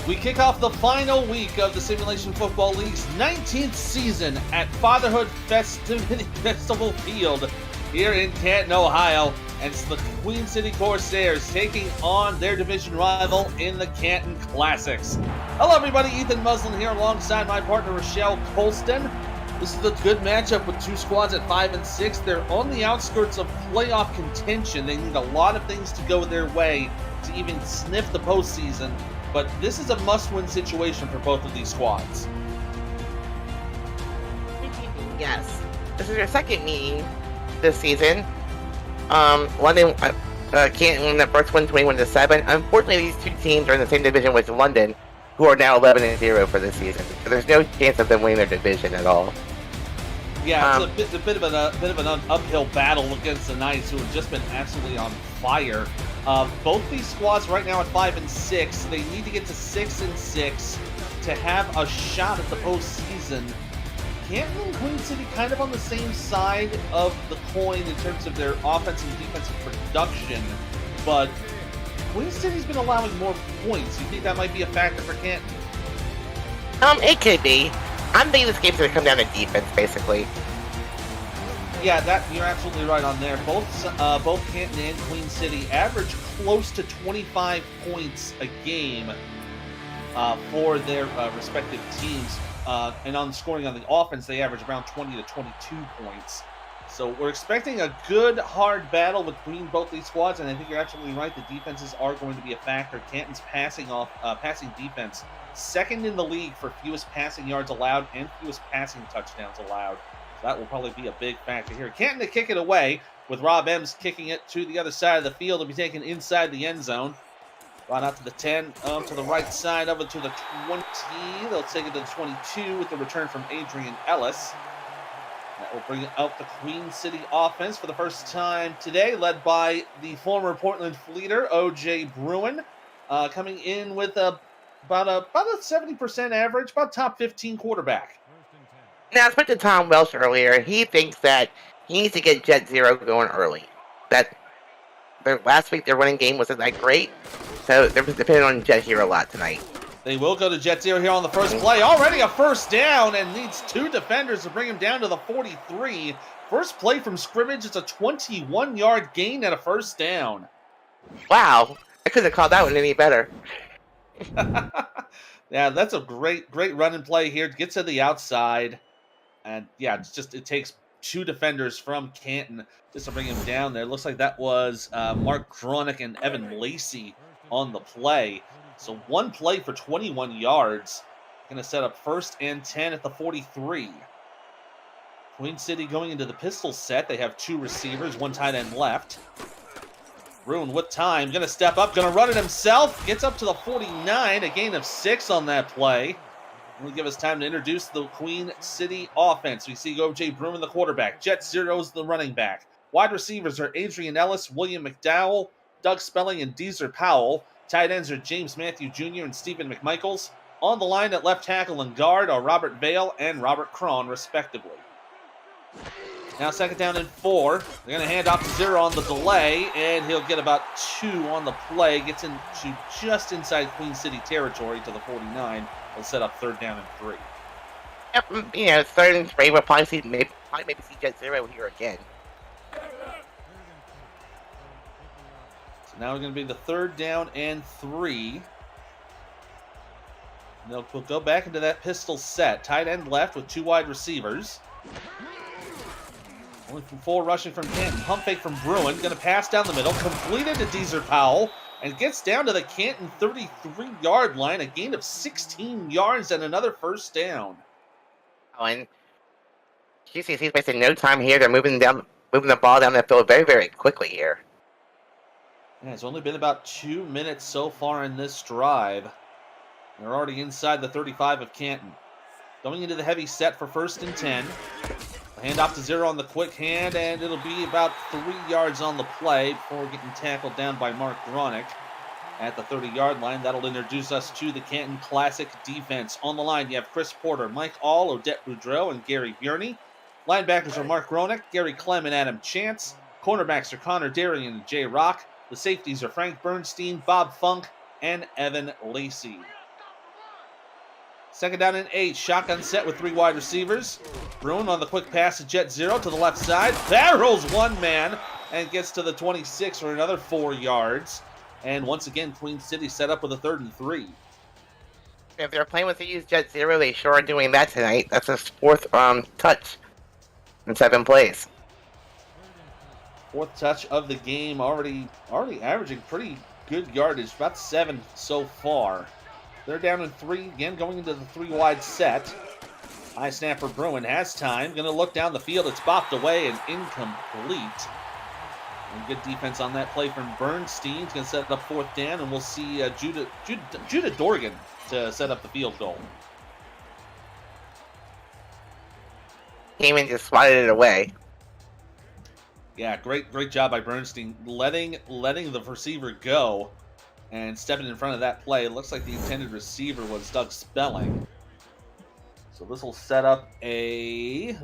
We kick off the final week of the Simulation Football League's 19th season at Fatherhood Festival Field here in Canton, Ohio. And it's the Queen City Corsairs taking on their division rival in the Canton Classics. Hello everybody, Ethan Muslin here alongside my partner Rochelle Colston. This is a good matchup with two squads at 5 and 6. They're on the outskirts of playoff contention. They need a lot of things to go their way to even sniff the postseason. But this is a must-win situation for both of these squads. Yes. This is your second meeting this season. London, Canton won the first one 21-7. Unfortunately, these two teams are in the same division with London, who are now 11-0 for this season. So there's no chance of them winning their division at all. Yeah, it's a bit of an uphill battle against the Knights, who have just been absolutely on fire. Both these squads right now at 5 and 6. They need to get to 6 and 6 to have a shot at the postseason. Canton and Queen City kind of on the same side of the coin in terms of their offensive and defensive production, but Queen City's been allowing more points. You think that might be a factor for Canton? It could be. I'm thinking this game's gonna come down to defense, basically. Yeah, that you're absolutely right on there. Both Canton and Queen City average close to 25 points a game for their respective teams. And on scoring on the offense, they average around 20 to 22 points. So we're expecting a good, hard battle between both these squads, and I think you're absolutely right. The defenses are going to be a factor. Canton's passing defense, second in the league for fewest passing yards allowed and fewest passing touchdowns allowed. So that will probably be a big factor here. Canton to kick it away, with Rob Ems kicking it to the other side of the field to be taken inside the end zone. Right out to the 10, to the right side, over to the 20. They'll take it to the 22 with the return from Adrian Ellis. That will bring out the Queen City offense for the first time today, led by the former Portland Fleeter, O.J. Bruin, coming in with about a 70% average, about top 15 quarterback. Now, I spoke to Tom Welsh earlier. He thinks that he needs to get Jet Zero going early. That last week their running game wasn't that great, so they're depending on Jet Zero a lot tonight. They will go to Jet Zero here on the first play. Already a first down, and needs two defenders to bring him down to the 43. First play from scrimmage, it's a 21-yard gain and a first down. Wow, I couldn't have called that one any better. Yeah, that's a great run and play here. Gets to the outside, and yeah, it takes two defenders from Canton just to bring him down there. Looks like that was Mark Kronick and Evan Lacey on the play. So one play for 21 yards. Going to set up 1st and 10 at the 43. Queen City going into the pistol set. They have two receivers, one tight end left. Bruin with time. Going to step up, going to run it himself. Gets up to the 49, a gain of 6 on that play. Will give us time to introduce the Queen City offense. We see O.J. Bruin, the quarterback. Jet Zero's the running back. Wide receivers are Adrian Ellis, William McDowell, Doug Spelling, and Deezer Powell. Tight ends are James Matthew Jr. and Stephen McMichaels. On the line at left tackle and guard are Robert Vale and Robert Cron, respectively. Now 2nd down and 4. They're going to hand off to Zero on the delay, and he'll get about 2 on the play. Gets into just inside Queen City territory to the 49. They'll set up 3rd down and 3. Yep, 3rd and 3. We'll probably maybe see Jet Zero here again. So now we're going to be the 3rd down and 3. We'll go back into that pistol set. Tight end left with 2 wide receivers. Only from 4 rushing from Canton. Pump fake from Bruin. Going to pass down the middle. Completed to Deezer Powell. And gets down to the Canton 33-yard line. A gain of 16 yards and another first down. Oh, and QCC's wasting no time here. They're moving the ball down the field very, very quickly here. Yeah, it's only been about 2 minutes so far in this drive. They're already inside the 35 of Canton. Going into the heavy set for 1st and 10. Hand off to Zero on the quick hand, and it'll be about 3 yards on the play before getting tackled down by Mark Gronick at the 30-yard line. That'll introduce us to the Canton Classic defense. On the line, you have Chris Porter, Mike All, Odette Boudreau, and Gary Bjorney. Linebackers are Mark Gronick, Gary Clem, and Adam Chance. Cornerbacks are Connor Darian and Jay Rock. The safeties are Frank Bernstein, Bob Funk, and Evan Lacey. Second down and 8. Shotgun set with 3 wide receivers. Bruin on the quick pass to Jet Zero to the left side. Barrels one man and gets to the 26 for another 4 yards. And once again, Queen City set up with a 3rd and 3. If they're playing with the use Jet Zero, they sure are doing that tonight. That's his 4th touch in 7 plays. 4th touch of the game, already averaging pretty good yardage, about 7 so far. They're down in 3 again, going into the 3 wide set. High snap for Bruin, has time, going to look down the field. It's bopped away and incomplete. And good defense on that play from Bernstein. He's going to set up 4th down, and we'll see Judah Dorgan to set up the field goal. Came in, just swatted it away. Yeah, great job by Bernstein, letting the receiver go and stepping in front of that play. It looks like the intended receiver was Doug Spelling. So this will set up if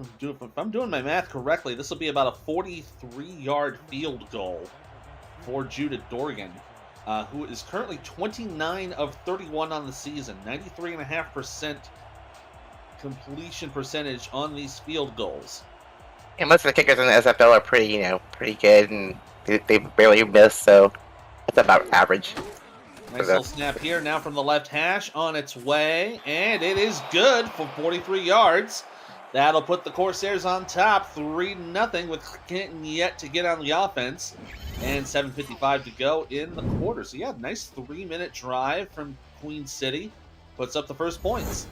I'm doing my math correctly, this will be about a 43-yard field goal for Judah Dorgan, who is currently 29 of 31 on the season, 93.5% completion percentage on these field goals. And most of the kickers in the SFL are pretty good, and they barely miss, so that's about average. Nice little snap here now from the left hash on its way, and it is good for 43 yards. That'll put the Corsairs on top, 3-0 with Canton yet to get on the offense, and 7:55 to go in the quarter. So yeah, nice 3-minute drive from Queen City, puts up the first points.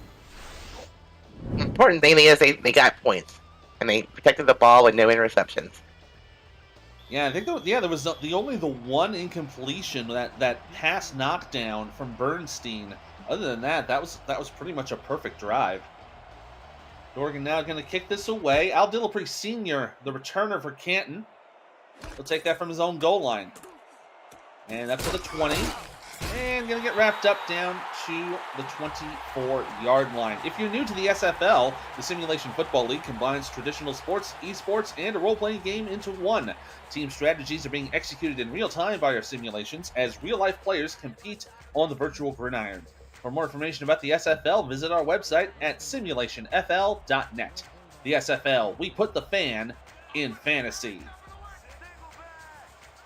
The important thing is they got points, and they protected the ball with no interceptions. Yeah, I think there was only the one incompletion, that pass knockdown from Bernstein. Other than that was pretty much a perfect drive. Dorgan now going to kick this away. Al Dillapre Sr., the returner for Canton, will take that from his own goal line. And up to the 20. And going to get wrapped up down to the 24-yard line. If you're new to the SFL, the Simulation Football League combines traditional sports, esports, and a role-playing game into one. Team strategies are being executed in real time by our simulations as real-life players compete on the virtual gridiron. For more information about the SFL, visit our website at simulationfl.net. The SFL, we put the fan in fantasy.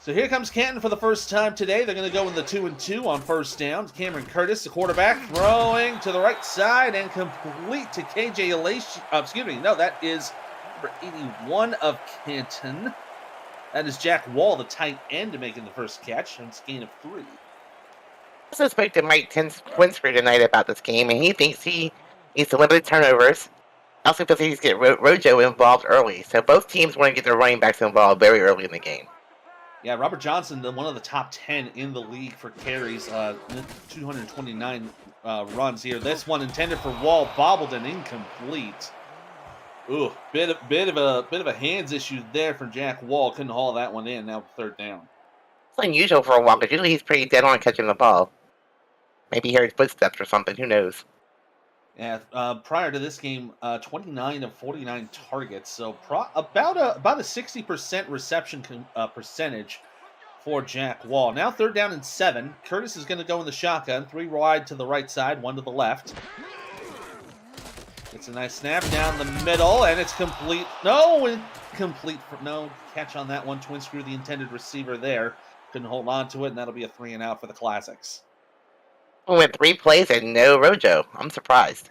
So here comes Canton for the first time today. They're going to go in the 2-2 on first down. Cameron Curtis, the quarterback, throwing to the right side and complete to KJ Elation. That is number 81 of Canton. That is Jack Wall, the tight end, making the first catch. And it's a gain of 3. I also spoke to Mike Twinsbury tonight about this game, and he thinks he needs to limit turnovers. I also think he needs to get Rojo involved early. So both teams want to get their running backs involved very early in the game. Yeah, Robert Johnson, one of the top 10 in the league for carries, 229 runs here. This one intended for Wall, bobbled and incomplete. Ooh, bit of a hands issue there from Jack Wall. Couldn't haul that one in. Now 3rd down. It's unusual for a Wall, because usually he's pretty dead on catching the ball. Maybe he heard footsteps or something. Who knows? Yeah, prior to this game, 29 of 49 targets, so about a 60% reception percentage for Jack Wall. Now 3rd down and 7. Curtis is going to go in the shotgun, 3 wide to the right side, 1 to the left. It's a nice snap down the middle, and it's complete. No catch on that one. Twin screw the intended receiver there. Couldn't hold on to it, and that'll be a 3-and-out for the Classics. We went 3 plays and no Rojo. I'm surprised.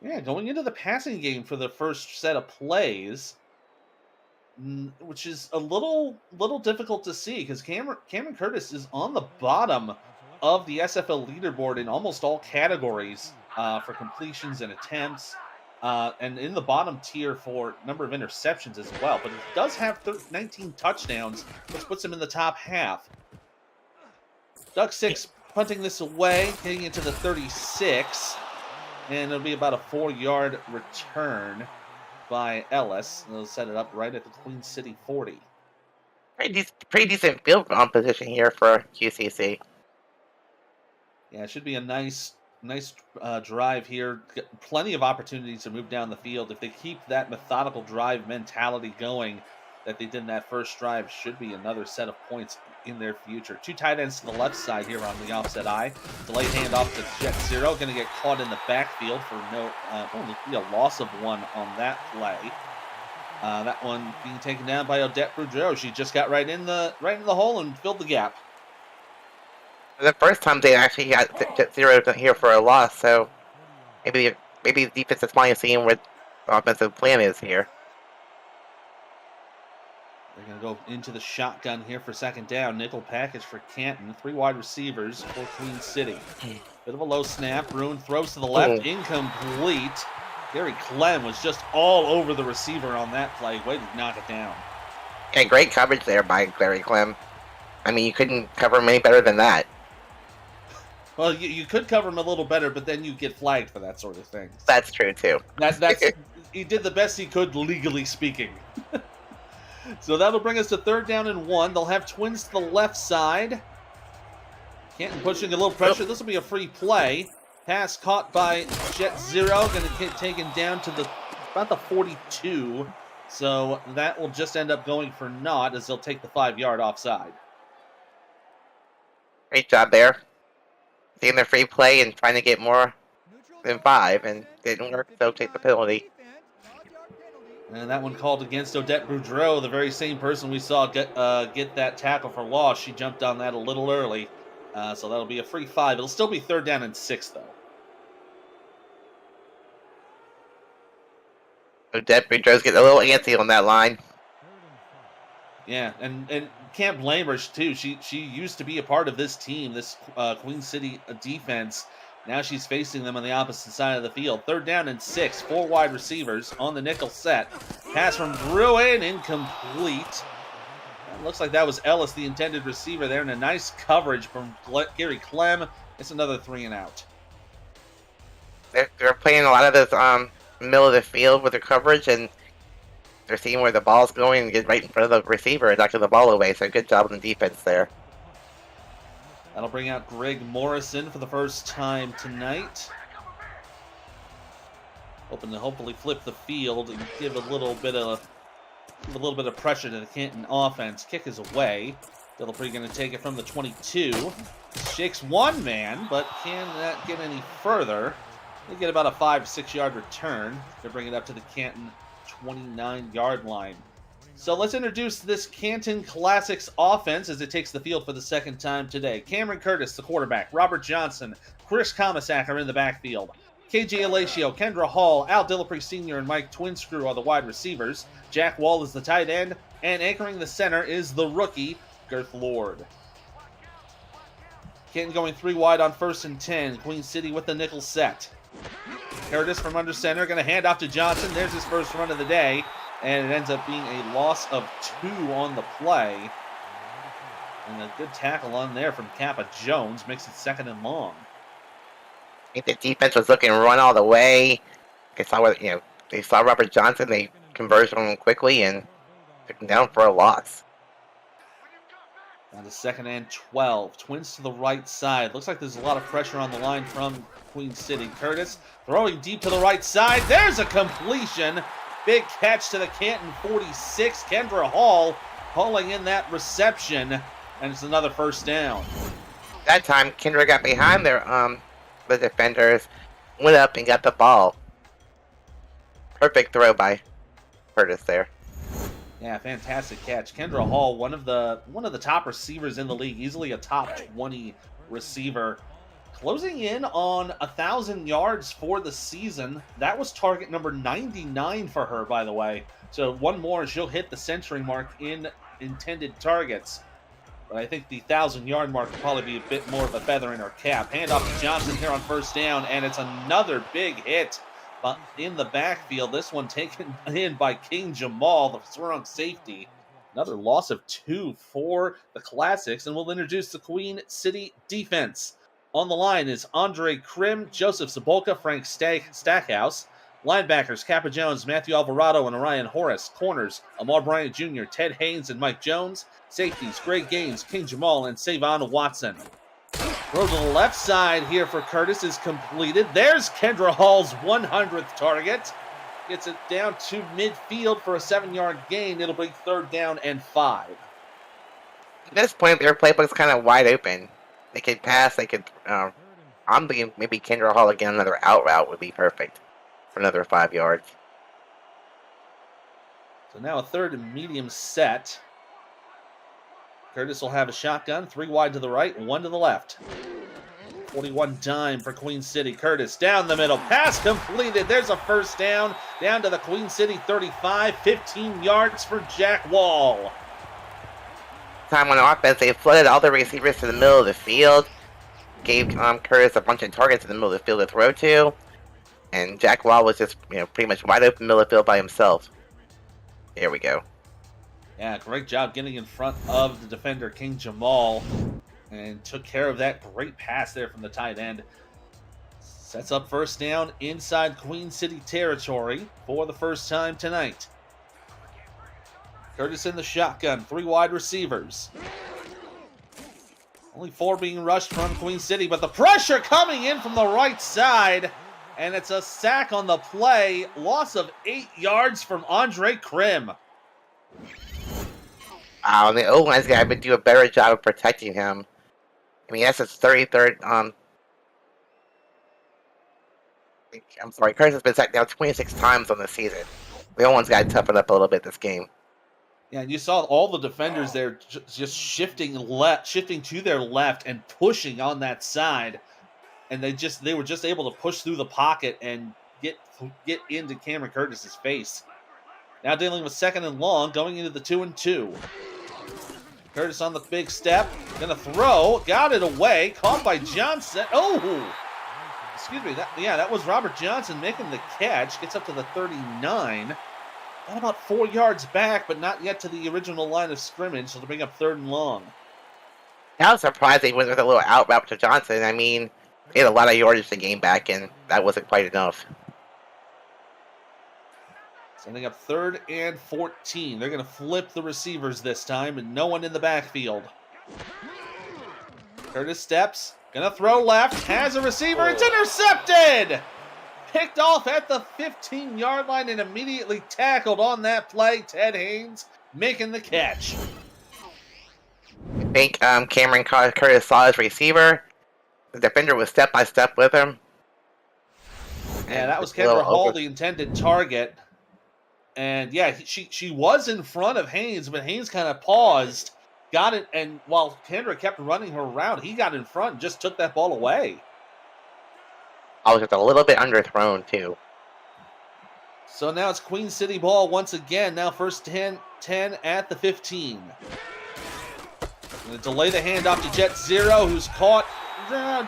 Yeah, going into the passing game for the first set of plays, which is a little difficult to see because Cameron Curtis is on the bottom of the SFL leaderboard in almost all categories for completions and attempts, and in the bottom tier for number of interceptions as well. But he does have 19 touchdowns, which puts him in the top half. Doug 6 punting this away, getting into the 36, and it'll be about a 4-yard return by Ellis. They'll set it up right at the Queen City 40. Pretty decent field position here for QCC. Yeah, it should be a nice drive here. Plenty of opportunities to move down the field. If they keep that methodical drive mentality going, that they did in that first drive should be another set of points in their future. Two tight ends to the left side here on the offset eye. Delayed handoff to Jet Zero. Going to get caught in the backfield for only be a loss of one on that play. That one being taken down by Odette Boudreau. She just got right in the hole and filled the gap. The first time they actually got Jet Zero here for a loss, so maybe the defense is finally seeing what the offensive plan is here. They're going to go into the shotgun here for second down. Nickel package for Canton. 3 wide receivers for Queen City. Bit of a low snap. Bruin throws to the left. Incomplete. Gary Clem was just all over the receiver on that play. Way to knock it down. Yeah, great coverage there by Gary Clem. I mean, you couldn't cover him any better than that. Well, you could cover him a little better, but then you get flagged for that sort of thing. That's true, too. That's he did the best he could, legally speaking. So that'll bring us to 3rd down and 1. They'll have twins to the left side. Canton pushing a little pressure. This will be a free play. Pass caught by Jet Zero. Going to get taken down to about the 42. So that will just end up going for naught as they'll take the 5-yard offside. Great job there. Taking the free play and trying to get more than 5, and didn't work, so take the penalty. And that one called against Odette Boudreau, the very same person we saw get that tackle for loss. She jumped on that a little early. So that'll be a free 5. It'll still be 3rd down and 6, though. Odette Boudreau's getting a little antsy on that line. Yeah, and can't blame her, too. She used to be a part of this team, this Queen City defense. Now she's facing them on the opposite side of the field. 3rd down and 6. 4 wide receivers on the nickel set. Pass from Bruin, incomplete. It looks like that was Ellis, the intended receiver there, and a nice coverage from Gary Clem. It's another 3 and out. They're playing a lot of this middle of the field with their coverage, and they're seeing where the ball's going and get right in front of the receiver and knocking the ball away. So good job on the defense there. That'll bring out Greg Morrison for the first time tonight. Hoping to hopefully flip the field and give a little bit of pressure to the Canton offense. Kick is away. Dillapre going to take it from the 22. Shakes one man, but can that get any further? They get about a 5-6 yard return to bring it up to the Canton 29-yard line. So let's introduce this Canton Classics offense as it takes the field for the second time today. Cameron Curtis, the quarterback. Robert Johnson, Chris Comisac are in the backfield. KJ Alacio, Kendra Hall, Al Dillapre Sr., and Mike Twinscrew are the wide receivers. Jack Wall is the tight end, and anchoring the center is the rookie, Girth Lord. Canton going 3 wide on 1st and 10. Queen City with the nickel set. Curtis from under center, going to hand off to Johnson. There's his first run of the day. And it ends up being a loss of 2 on the play. And a good tackle on there from Kappa Jones. Makes it 2nd and long. I think the defense was looking to run all the way. They saw Robert Johnson. They converged on him quickly and took him down for a loss. Now to 2nd and 12. Twins to the right side. Looks like there's a lot of pressure on the line from Queen City. Curtis throwing deep to the right side. There's a completion. Big catch to the Canton 46. Kendra Hall hauling in that reception, and it's another 1st down. That time, Kendra got behind the defenders, went up and got the ball. Perfect throw by Curtis there. Yeah, fantastic catch. Kendra Hall, one of the top receivers in the league, easily a top 20 receiver. Closing in on 1,000 yards for the season. That was target number 99 for her, by the way. So one more and she'll hit the century mark in intended targets. But I think the 1,000-yard mark will probably be a bit more of a feather in her cap. Hand off to Johnson here on 1st down, and it's another big hit in the backfield. This one taken in by King Jamal, the strong safety. Another loss of 2 for the Classics, and we'll introduce the Queen City defense. On the line is Andre Krim, Joseph Zabolka, Frank Stackhouse. Linebackers, Kappa Jones, Matthew Alvarado, and Orion Horace. Corners, Amar Bryant Jr., Ted Haynes, and Mike Jones. Safeties, Greg Gaines, King Jamal, and Savon Watson. Throw to the left side here for Curtis is completed. There's Kendra Hall's 100th target. gets it down to midfield for a 7-yard gain. It'll bring 3rd down and 5. At this point, their playbook's kind of wide open. They could pass. They could. I'm thinking maybe Kendra Hall again. Another out route would be perfect for another 5 yards. So now a 3rd and medium set. Curtis will have a shotgun. 3 wide to the right, 1 to the left. 41 dime for Queen City. Curtis down the middle. Pass completed. There's a 1st down. Down to the Queen City 35. 15 yards for Jack Wall. Time on offense, they flooded all the receivers to the middle of the field. Gave Curtis a bunch of targets in the middle of the field to throw to. And Jack Wall was just pretty much wide open in the middle of the field by himself. There we go. Yeah, great job getting in front of the defender, King Jamal. And took care of that great pass there from the tight end. Sets up 1st down inside Queen City territory for the first time tonight. Curtis in the shotgun, 3 wide receivers. Only 4 being rushed from Queen City, but the pressure coming in from the right side. And it's a sack on the play. Loss of 8 yards from Andre Krim. And the O-line's guy would do a better job of protecting him. I mean, that's his 33rd. I'm sorry, Curtis has been sacked now 26 times on this season. The O-line's got to toughen up a little bit this game. Yeah, and you saw all the defenders there just shifting to their left and pushing on that side, and they were just able to push through the pocket and get into Cameron Curtis's face. Now dealing with 2nd and long, going into the 2-2. Curtis on the big step, gonna throw, got it away, caught by Johnson. Oh, excuse me. That was Robert Johnson making the catch. Gets up to the 39. Got about 4 yards back, but not yet to the original line of scrimmage, so to bring up 3rd and long. I was surprised they went with a little out route to Johnson. I mean, they had a lot of yardage to gain back, and that wasn't quite enough. Sending up 3rd and 14. They're going to flip the receivers this time, and no one in the backfield. Curtis steps, going to throw left, has a receiver, it's intercepted! Picked off at the 15-yard line and immediately tackled on that play. Ted Haynes making the catch. I think Cameron Curtis saw his receiver. The defender was step-by-step with him. Yeah, that was Kendra Hall, the intended target. And yeah, she was in front of Haynes, but Haynes kind of paused, got it, and while Kendra kept running her route, he got in front and just took that ball away. I was just a little bit underthrown, too. So now it's Queen City ball once again. Now 1st 10 at the 15. Going to delay the handoff to Jet Zero, who's caught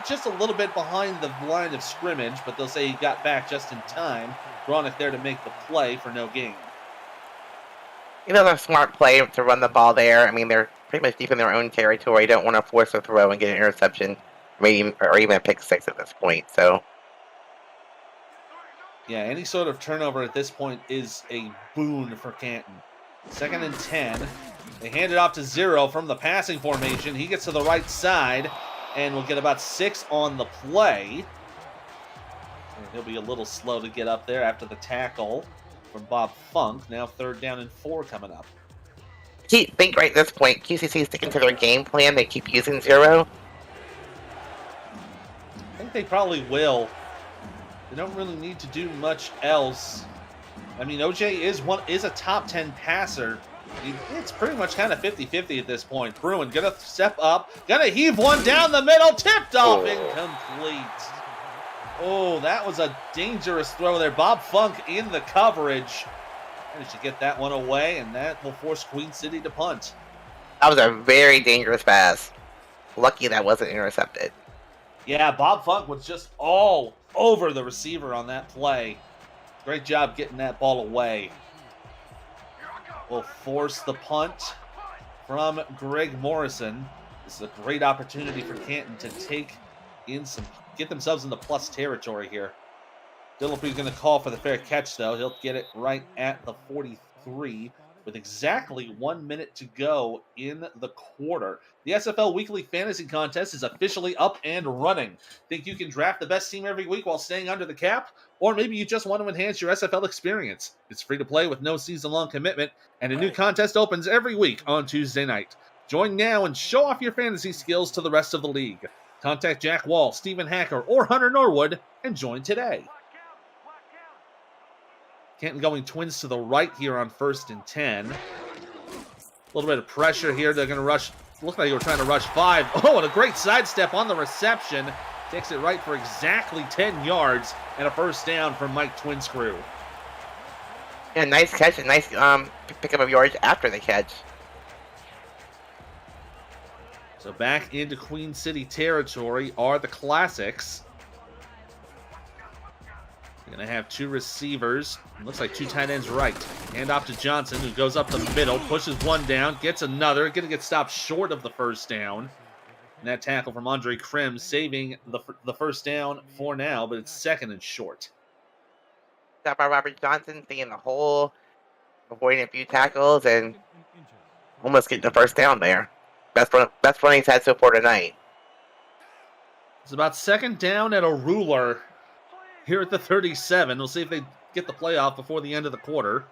just a little bit behind the line of scrimmage, but they'll say he got back just in time. Gronick there to make the play for no gain. It was a smart play to run the ball there. I mean, they're pretty much deep in their own territory. You don't want to force a throw and get an interception, or even a pick 6 at this point, so... Yeah, any sort of turnover at this point is a boon for Canton. 2nd and 10. They hand it off to Zero from the passing formation. He gets to the right side and will get about 6 on the play. And he'll be a little slow to get up there after the tackle from Bob Funk. Now 3rd down and 4 coming up. I think right at this point, QCC is sticking to their game plan. They keep using Zero. I think they probably will. They don't really need to do much else. I mean, OJ is a top 10 passer. It's pretty much kind of 50-50 at this point. Bruin gonna step up, gonna heave one down the middle, tipped off, incomplete. Oh, that was a dangerous throw there. Bob Funk in the coverage. Managed to get that one away, and that will force Queen City to punt. That was a very dangerous pass. Lucky that wasn't intercepted. Yeah, Bob Funk was just all over the receiver on that play. Great job getting that ball away. Will force the punt from Greg Morrison. This is a great opportunity for Canton to get themselves into plus territory here. Phillippe's going to call for the fair catch, though. He'll get it right at the 43. with exactly 1 minute to go in the quarter. The SFL Weekly Fantasy Contest is officially up and running. Think you can draft the best team every week while staying under the cap? Or maybe you just want to enhance your SFL experience. It's free to play with no season-long commitment, and a new contest opens every week on Tuesday night. Join now and show off your fantasy skills to the rest of the league. Contact Jack Wall, Stephen Hacker, or Hunter Norwood and join today. Canton going twins to the right here on 1st and 10. A little bit of pressure here. They're going to rush. Looked like they were trying to rush 5. Oh, and a great sidestep on the reception. Takes it right for exactly 10 yards and a first down from Mike Twins' crew. Yeah, nice catch and nice pickup of yards after the catch. So back into Queen City territory are the Classics. They're going to have 2 receivers. Looks like 2 tight ends right. Hand off to Johnson, who goes up the middle, pushes one down, gets another. Going to get stopped short of the first down. And that tackle from Andre Krim saving the first down for now, but it's 2nd and short. Stop by Robert Johnson, staying in the hole, avoiding a few tackles, and almost getting the first down there. Best run he's had so far tonight. It's about 2nd down at a ruler here at the 37. We'll see if they get the playoff before the end of the quarter.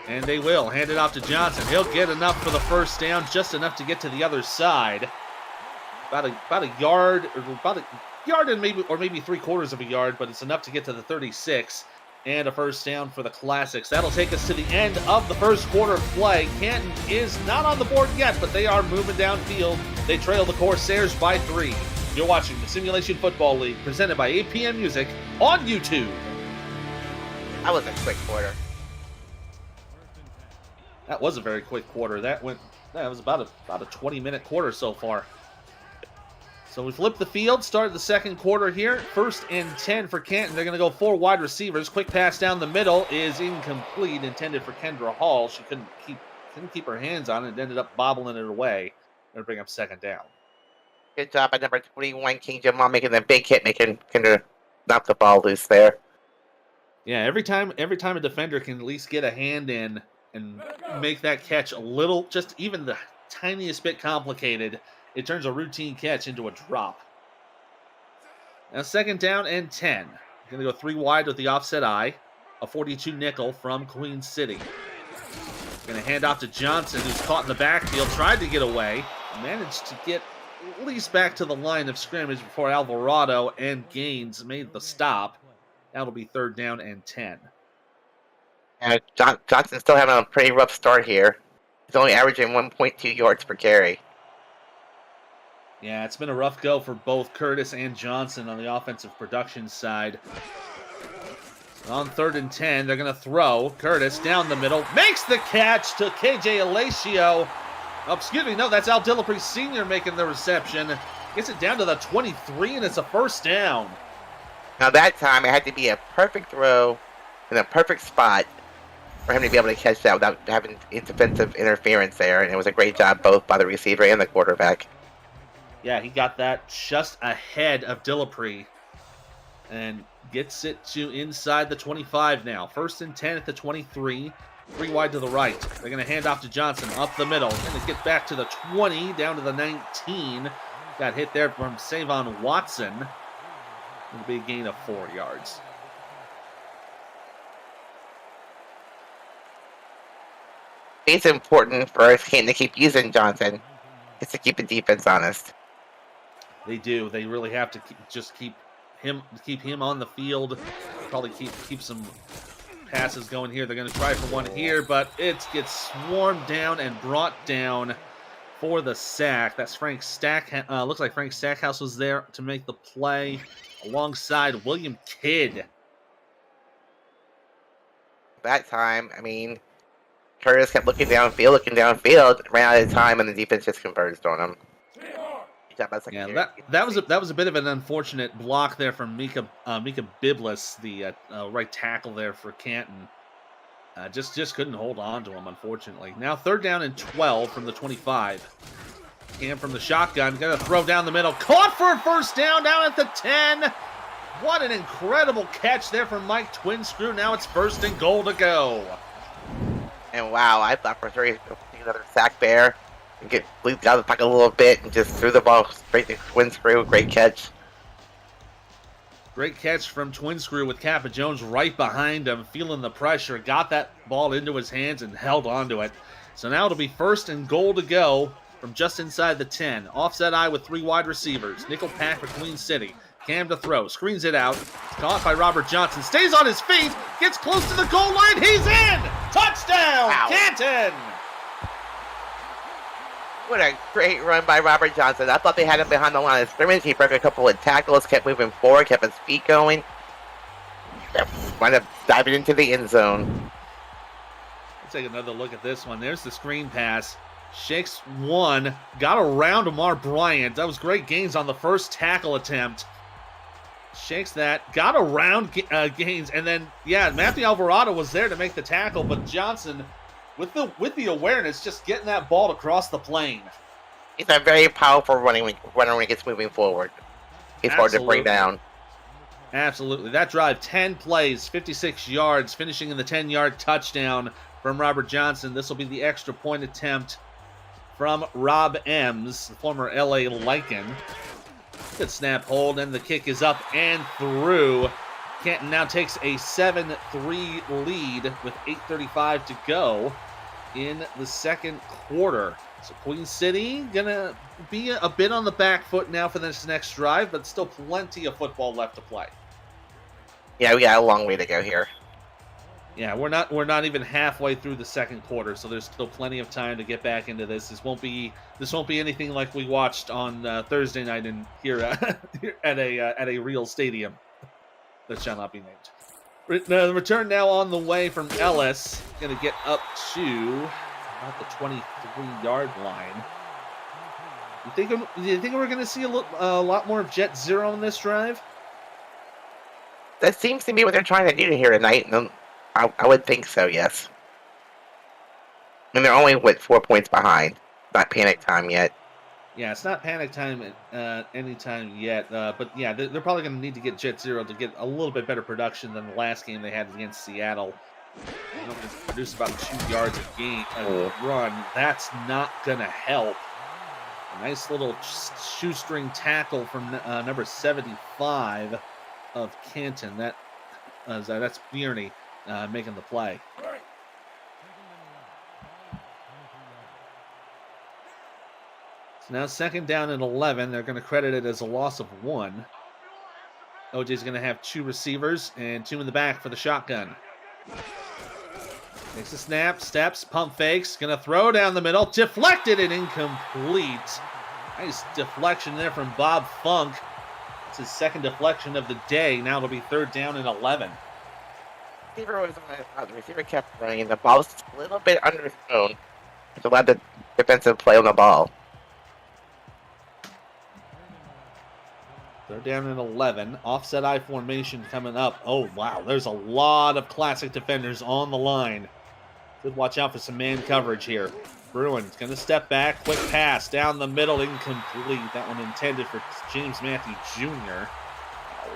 And they will. Hand it off to Johnson. He'll get enough for the first down, just enough to get to the other side. About a yard, or about a yard and maybe 3/4 of a yard, but it's enough to get to the 36. And a first down for the Classics. That'll take us to the end of the first quarter of play. Canton is not on the board yet, but they are moving downfield. They trail the Corsairs by 3. You're watching the Simulation Football League, presented by APM Music on YouTube. That was a quick quarter. That was a very quick quarter. That was about a 20-minute quarter so far. So we flip the field, started the second quarter here. 1st and 10 for Canton. They're going to go 4 wide receivers. Quick pass down the middle is incomplete, intended for Kendra Hall. She couldn't keep her hands on it and ended up bobbling it away. They're going to bring up 2nd down. Good job by number 21, King Jamal, making the big hit, making Kendra knock the ball loose there. Yeah, every time a defender can at least get a hand in and make that catch a little, just even the tiniest bit complicated, it turns a routine catch into a drop. Now 2nd down and 10. Going to go 3 wide with the offset eye. A 42 nickel from Queen City. Going to hand off to Johnson, who's caught in the backfield, tried to get away, managed to get at least back to the line of scrimmage before Alvarado and Gaines made the stop. That'll be 3rd down and 10. And Johnson's still having a pretty rough start here. He's only averaging 1.2 yards per carry. Yeah, it's been a rough go for both Curtis and Johnson on the offensive production side. On 3rd and 10, they're going to throw. Curtis down the middle, makes the catch to KJ Alacio. Oh, excuse me, no, that's Al Dillapre Sr. making the reception. Gets it down to the 23, and it's a first down. Now that time, it had to be a perfect throw in a perfect spot for him to be able to catch that without having defensive interference there, and it was a great job both by the receiver and the quarterback. Yeah, he got that just ahead of Dillapre and gets it to inside the 25 now. 1st and 10 at the 23. 3 wide to the right. They're going to hand off to Johnson up the middle. Going to get back to the 20, down to the 19. Got hit there from Savon Watson. It'll be a gain of 4 yards. It's important for Canton to keep using Johnson. It's to keep the defense honest. They do. They really have to keep him on the field. Probably keep some passes going here. They're going to try for one here, but it gets swarmed down and brought down for the sack. That's Frank Stack. Looks like Frank Stackhouse was there to make the play alongside William Kidd. That time, I mean, Curtis kept looking downfield, ran out of time, and the defense just converged on him. Yeah, that was a bit of an unfortunate block there from Mika Biblis, the right tackle there for Canton. Just couldn't hold on to him, unfortunately. Now 3rd down and 12 from the 25. Cam from the shotgun, gonna throw down the middle, caught for a first down at the 10. What an incredible catch there from Mike Twinscrew. Now it's 1st and goal to go. And wow, I thought for sure he was going to take another sack there and get bleeped out of the pocket a little bit and just threw the ball straight to Twin Screw. Great catch. Great catch from Twin Screw with Kappa Jones right behind him, feeling the pressure, got that ball into his hands and held onto it. So now it'll be 1st and goal to go from just inside the 10. Offset eye with 3 wide receivers. Nickel pack for Queen City. Cam to throw, screens it out. Caught by Robert Johnson. Stays on his feet, gets close to the goal line. He's in! Touchdown, Wow. Canton! What a great run by Robert Johnson. I thought they had him behind the line of scrimmage. He broke a couple of tackles, kept moving forward, kept his feet going. Wound up diving into the end zone. Let's take another look at this one. There's the screen pass. Shakes one, got around Amar Bryant. That was great gains on the first tackle attempt. Shakes that, got around Gaines, and then, yeah, Matthew Alvarado was there to make the tackle, but Johnson, with the awareness, just getting that ball across the plane. He's a very powerful runner when he gets moving forward. He's hard to bring down. Absolutely. That drive, 10 plays, 56 yards, finishing in the 10-yard touchdown from Robert Johnson. This will be the extra point attempt from Rob Ems, the former LA Lycan. Good snap hold, and the kick is up and through. Canton now takes a 7-3 lead with 8:35 to go in the second quarter. So Queen City gonna be a bit on the back foot now for this next drive, but still plenty of football left to play. Yeah, we got a long way to go here. Yeah, we're not even halfway through the second quarter, so there's still plenty of time to get back into this. This won't be anything like we watched on Thursday night in here at a real stadium that shall not be named. The return now on the way from Ellis, going to get up to about the 23-yard line. You think we're going to see a lot more of Jet Zero in this drive? That seems to be what they're trying to do here tonight. And I would think so, yes. And they're only, 4 points behind. Not panic time yet. Yeah, it's not panic time anytime yet. But yeah, they're probably going to need to get Jet Zero to get a little bit better production than the last game they had against Seattle. They only produced about 2 yards a run. That's not going to help. A nice little shoestring tackle from number 75 of Canton. That's Bierney making the play. So now 2nd down and 11. They're going to credit it as a loss of 1. OJ's going to have 2 receivers and 2 in the back for the shotgun. Takes a snap, steps, pump fakes, going to throw down the middle, deflected and incomplete. Nice deflection there from Bob Funk. It's his 2nd deflection of the day. Now it'll be 3rd down and 11. The receiver kept running, and the ball was a little bit underthrown, which allowed the defensive play on the ball. 3rd down and 11. Offset I formation coming up. Oh, wow. There's a lot of classic defenders on the line. Good watch out for some man coverage here. Bruin's going to step back. Quick pass down the middle. Incomplete. That one intended for James Matthew Jr.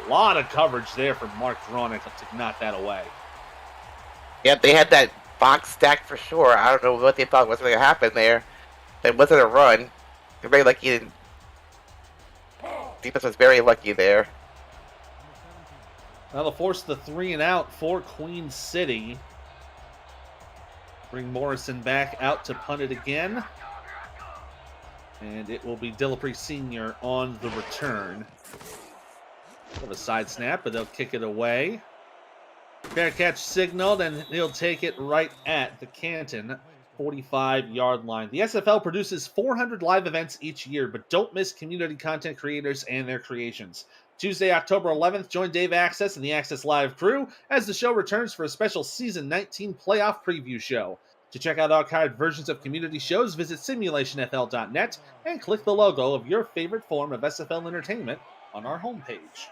A lot of coverage there from Mark Dronick to knock that away. Yep, they had that box stacked for sure. I don't know what they thought was going to happen there. It wasn't a run. They're very lucky. Defense was very lucky there. Now they'll force the 3 and out for Queen City. Bring Morrison back out to punt it again. And it will be Dillapre Sr. on the return. Have a side snap, but they'll kick it away. Fair catch signaled, and he'll take it right at the Canton 45-yard line. The SFL produces 400 live events each year, but don't miss community content creators and their creations. Tuesday, October 11th, join Dave Access and the Access Live crew as the show returns for a special Season 19 playoff preview show. To check out archived versions of community shows, visit simulationfl.net and click the logo of your favorite form of SFL entertainment on our homepage.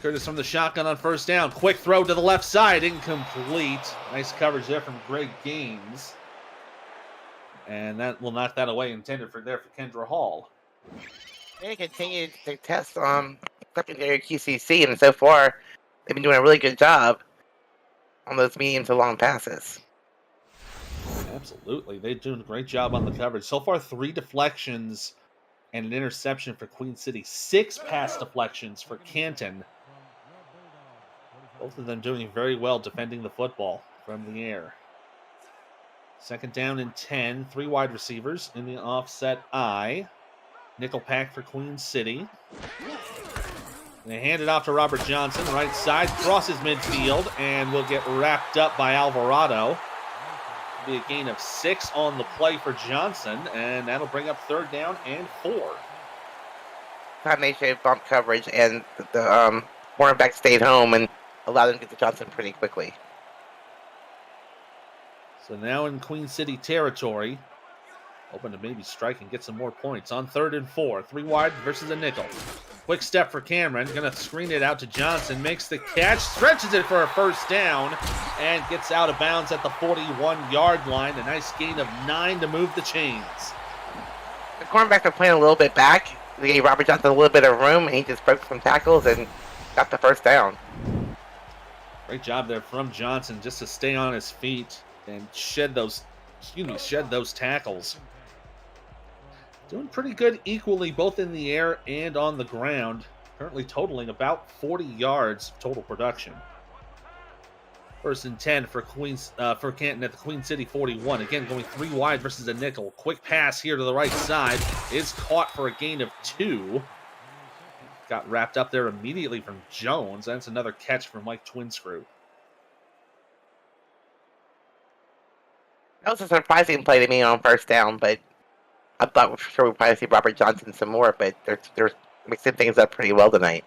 Curtis from the shotgun on 1st down. Quick throw to the left side. Incomplete. Nice coverage there from Greg Gaines. And that will knock that away. Intended for Kendra Hall. They continue to test secondary QCC, and so far they've been doing a really good job. on those medium to long passes. Absolutely. They're doing a great job on the coverage. So far, 3 deflections and an interception for Queen City. 6 pass deflections for Canton. Both of them doing very well defending the football from the air. Second down and 10. 3 wide receivers in the offset I. Nickel pack for Queen City. They hand it off to Robert Johnson. Right side. Crosses midfield and will get wrapped up by Alvarado. Be a gain of 6 on the play for Johnson, and that'll bring up third down and 4. Combination of bump coverage, and the cornerback stayed home and allowed them to get to Johnson pretty quickly. So now in Queen City territory, hoping to maybe strike and get some more points. On 3rd and 4, 3 wide versus a nickel. Quick step for Cameron, gonna screen it out to Johnson, makes the catch, stretches it for a first down, and gets out of bounds at the 41-yard line. A nice gain of 9 to move the chains. The cornerbacks are playing a little bit back. They gave Robert Johnson a little bit of room, and he just broke some tackles and got the first down. Great job there from Johnson just to stay on his feet and shed those tackles. Doing pretty good equally both in the air and on the ground. Currently totaling about 40 yards total production. 1st and 10 for Canton at the Queen City 41. Again, going 3 wide versus a nickel. Quick pass here to the right side is caught for a gain of 2. Got wrapped up there immediately from Jones. That's another catch for Mike Twinscrew. That was a surprising play to me on first down, but I thought for sure we'd probably see Robert Johnson some more, but they're mixing things up pretty well tonight.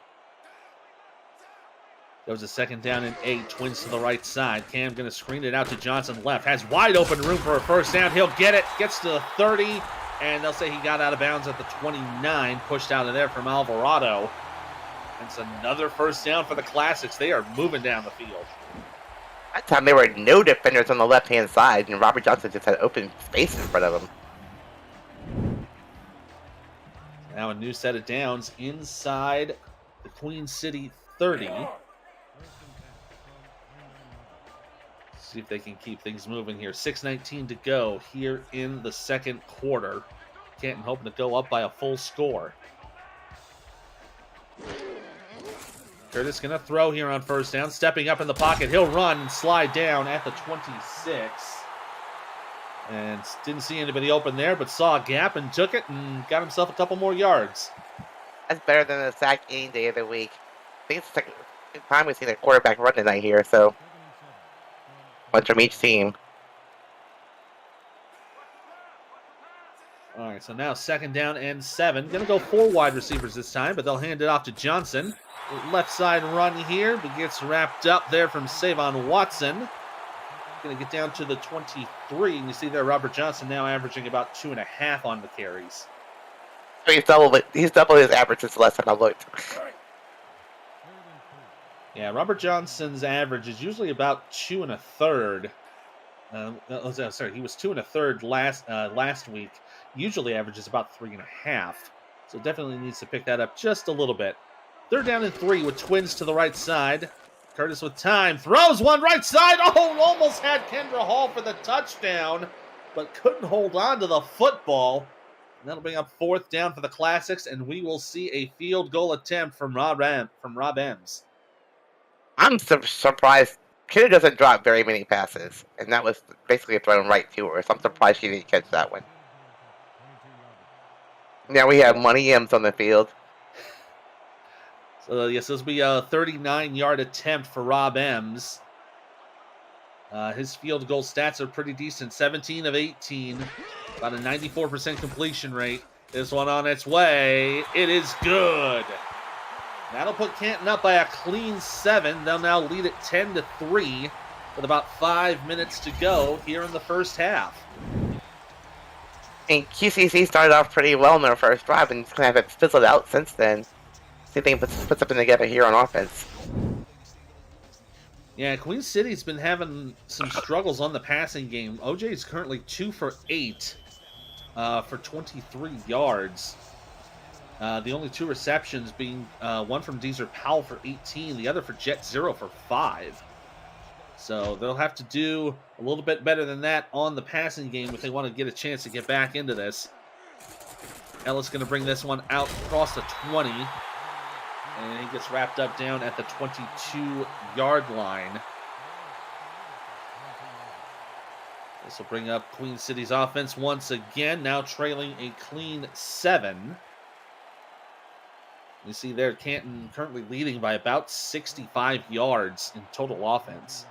There was a 2nd down and 8. Twins to the right side. Cam going to screen it out to Johnson left. Has wide open room for a first down. He'll get it. Gets to the 30. And they'll say he got out of bounds at the 29. Pushed out of there from Alvarado. It's another first down for the Classics. They are moving down the field. That time there were no defenders on the left-hand side, and Robert Johnson just had open space in front of him. Now a new set of downs inside the Queen City 30. See if they can keep things moving here. 6:19 to go here in the second quarter. Canton hoping to go up by a full score. Curtis going to throw here on first down. Stepping up in the pocket. He'll run and slide down at the 26. And didn't see anybody open there, but saw a gap and took it and got himself a couple more yards. That's better than the sack any day of the week. I think it's the second time we've seen a quarterback run tonight here, so one from each team. All right, so now 2nd down and 7. Going to go 4 wide receivers this time, but they'll hand it off to Johnson. Left side run here, but gets wrapped up there from Savon Watson. Going to get down to the 23, and you see there Robert Johnson now averaging about 2.5 on the carries. He's doubled his average since the last time I looked. Yeah, Robert Johnson's average is usually about 2 1/3. Sorry, he was 2 1/3 last week. Usually averages about 3.5. So definitely needs to pick that up just a little bit. 3rd down and 3 with Twins to the right side. Curtis with time. Throws one right side. Oh, almost had Kendra Hall for the touchdown, but couldn't hold on to the football. And that'll bring up 4th down for the Classics, and we will see a field goal attempt from Rob Ems. I'm surprised. Kendra doesn't drop very many passes, and that was basically thrown right to her, so I'm surprised she didn't catch that one. Now we have Money M's on the field. So, yes, this will be a 39-yard attempt for Rob Ems. His field goal stats are pretty decent. 17 of 18. About a 94% completion rate. This one on its way. It is good. That'll put Canton up by a clean 7. They'll now lead it 10-3 with about 5 minutes to go here in the first half. And QCC started off pretty well in their first drive and just kind of fizzled out since then. See if they can put something together here on offense. Yeah, Queen City's been having some struggles on the passing game. OJ is currently 2 for 8 for 23 yards. The only 2 receptions being one from Deezer Powell for 18, the other for Jet 0 for 5. So they'll have to do a little bit better than that on the passing game if they want to get a chance to get back into this. Ellis going to bring this one out across the 20. And he gets wrapped up down at the 22-yard line. This will bring up Queen City's offense once again, now trailing a clean 7. You see there, Canton currently leading by about 65 yards in total offense.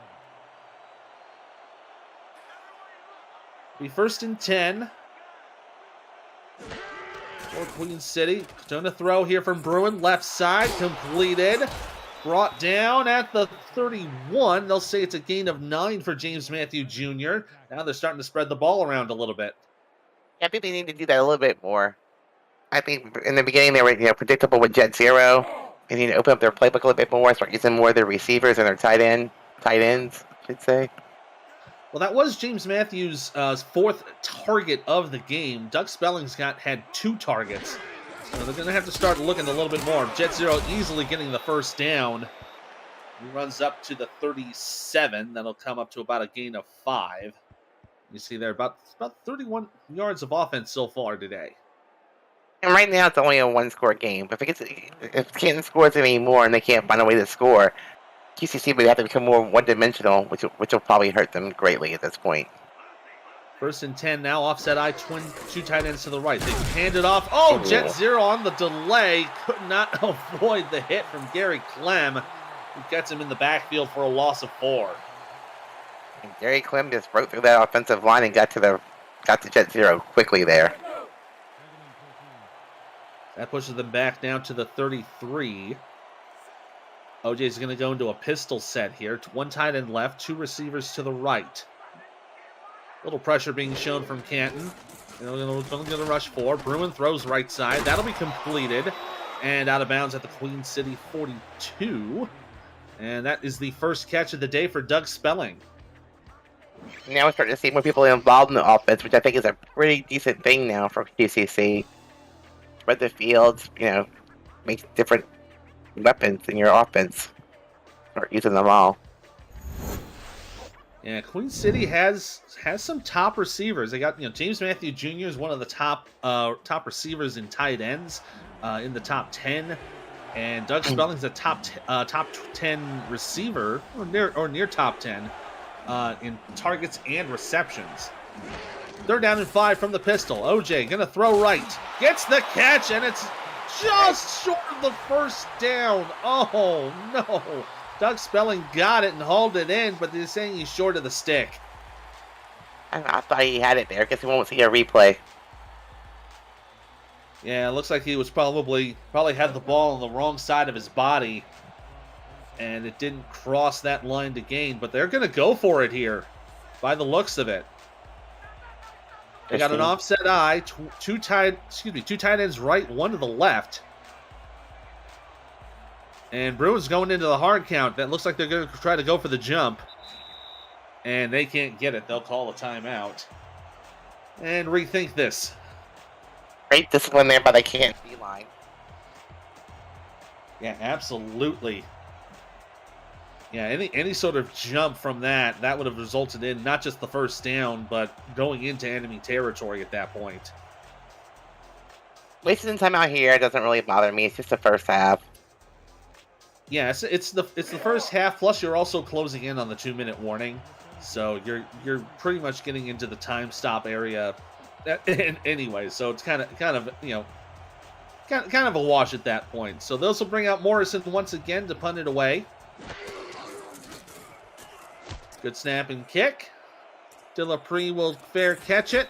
Be first and 10 for Queen City. Going to throw here from Bruin, left side, completed. Brought down at the 31. They'll say it's a gain of 9 for James Matthew Jr. Now they're starting to spread the ball around a little bit. Yeah, I think they need to do that a little bit more. I think in the beginning they were predictable with Jet Zero. They need to open up their playbook a little bit more, start using more of their receivers and their tight ends, I should say. Well, that was James Matthews' 4th target of the game. Doug Spelling's had 2 targets. So they're going to have to start looking a little bit more. Jet Zero easily getting the first down. He runs up to the 37. That'll come up to about a gain of 5. You see there, about 31 yards of offense so far today. And right now it's only a 1-score game. But if Canton scores any more and they can't find a way to score, QCC would have to become more one-dimensional, which will probably hurt them greatly at this point. First and 10 now, offset I, 2 tight ends to the right. They hand it off. Oh, Jet Zero on the delay. Could not avoid the hit from Gary Clem, who gets him in the backfield for a loss of 4. And Gary Clem just broke through that offensive line and got to Jet Zero quickly there. That pushes them back down to the 33. OJ's going to go into a pistol set here. 1 tight end left, 2 receivers to the right. Little pressure being shown from Canton. They're going to rush 4. Bruin throws right side. That'll be completed. And out of bounds at the Queen City 42. And that is the first catch of the day for Doug Spelling. Now we're starting to see more people involved in the offense, which I think is a pretty decent thing now for QCC. Spread the field, make different weapons in your offense. Start using them all. Yeah, Queen City has some top receivers. They got James Matthew Jr. is one of the top receivers in tight ends in the top 10, and Doug Spelling's a top 10 receiver or near top 10 in targets and receptions. 3rd down and 5 from the pistol. OJ gonna throw right, gets the catch, and it's just short of the first down. Oh no. Doug Spelling got it and hauled it in, but they're saying he's short of the stick. I thought he had it there. Guess we won't see a replay. Yeah, it looks like he was probably had the ball on the wrong side of his body, and it didn't cross that line to gain. But they're going to go for it here, by the looks of it. They got an offset I, two tight ends right, 1 to the left. And Bruins going into the hard count. That looks like they're going to try to go for the jump. And they can't get it. They'll call a timeout. And rethink this. Great discipline there by the Canton D-line. Yeah, absolutely. Yeah, any sort of jump from that would have resulted in not just the first down, but going into enemy territory at that point. Wasting time out here doesn't really bother me. It's just the first half. Yeah, it's the first half. Plus, you're also closing in on the 2-minute warning, so you're pretty much getting into the time stop area. Anyway, so it's kind of a wash at that point. So those will bring out Morrison once again to punt it away. Good snap and kick. Delapre will fair catch it,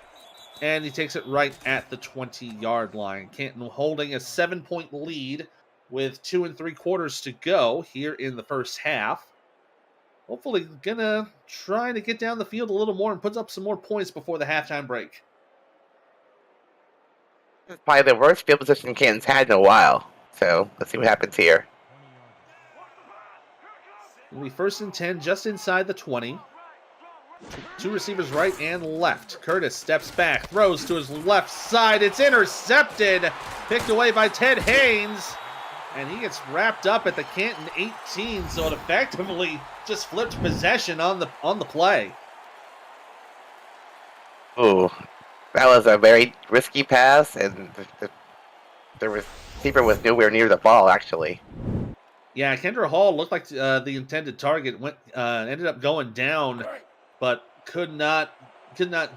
and he takes it right at the 20-yard line. Canton holding a 7-point lead with 2 3/4 to go here in the first half. Hopefully gonna try to get down the field a little more and put up some more points before the halftime break. This is probably the worst field position Canton's had in a while. So let's see what happens here. It'll be 1st and 10 just inside the 20. 2 receivers right and left. Curtis steps back, throws to his left side. It's intercepted. Picked away by Ted Haynes. And he gets wrapped up at the Canton 18, so it effectively just flipped possession on the play. Ooh, that was a very risky pass, and the receiver was nowhere near the ball, actually. Yeah, Kendra Hall looked like the intended target. Ended up going down, but could not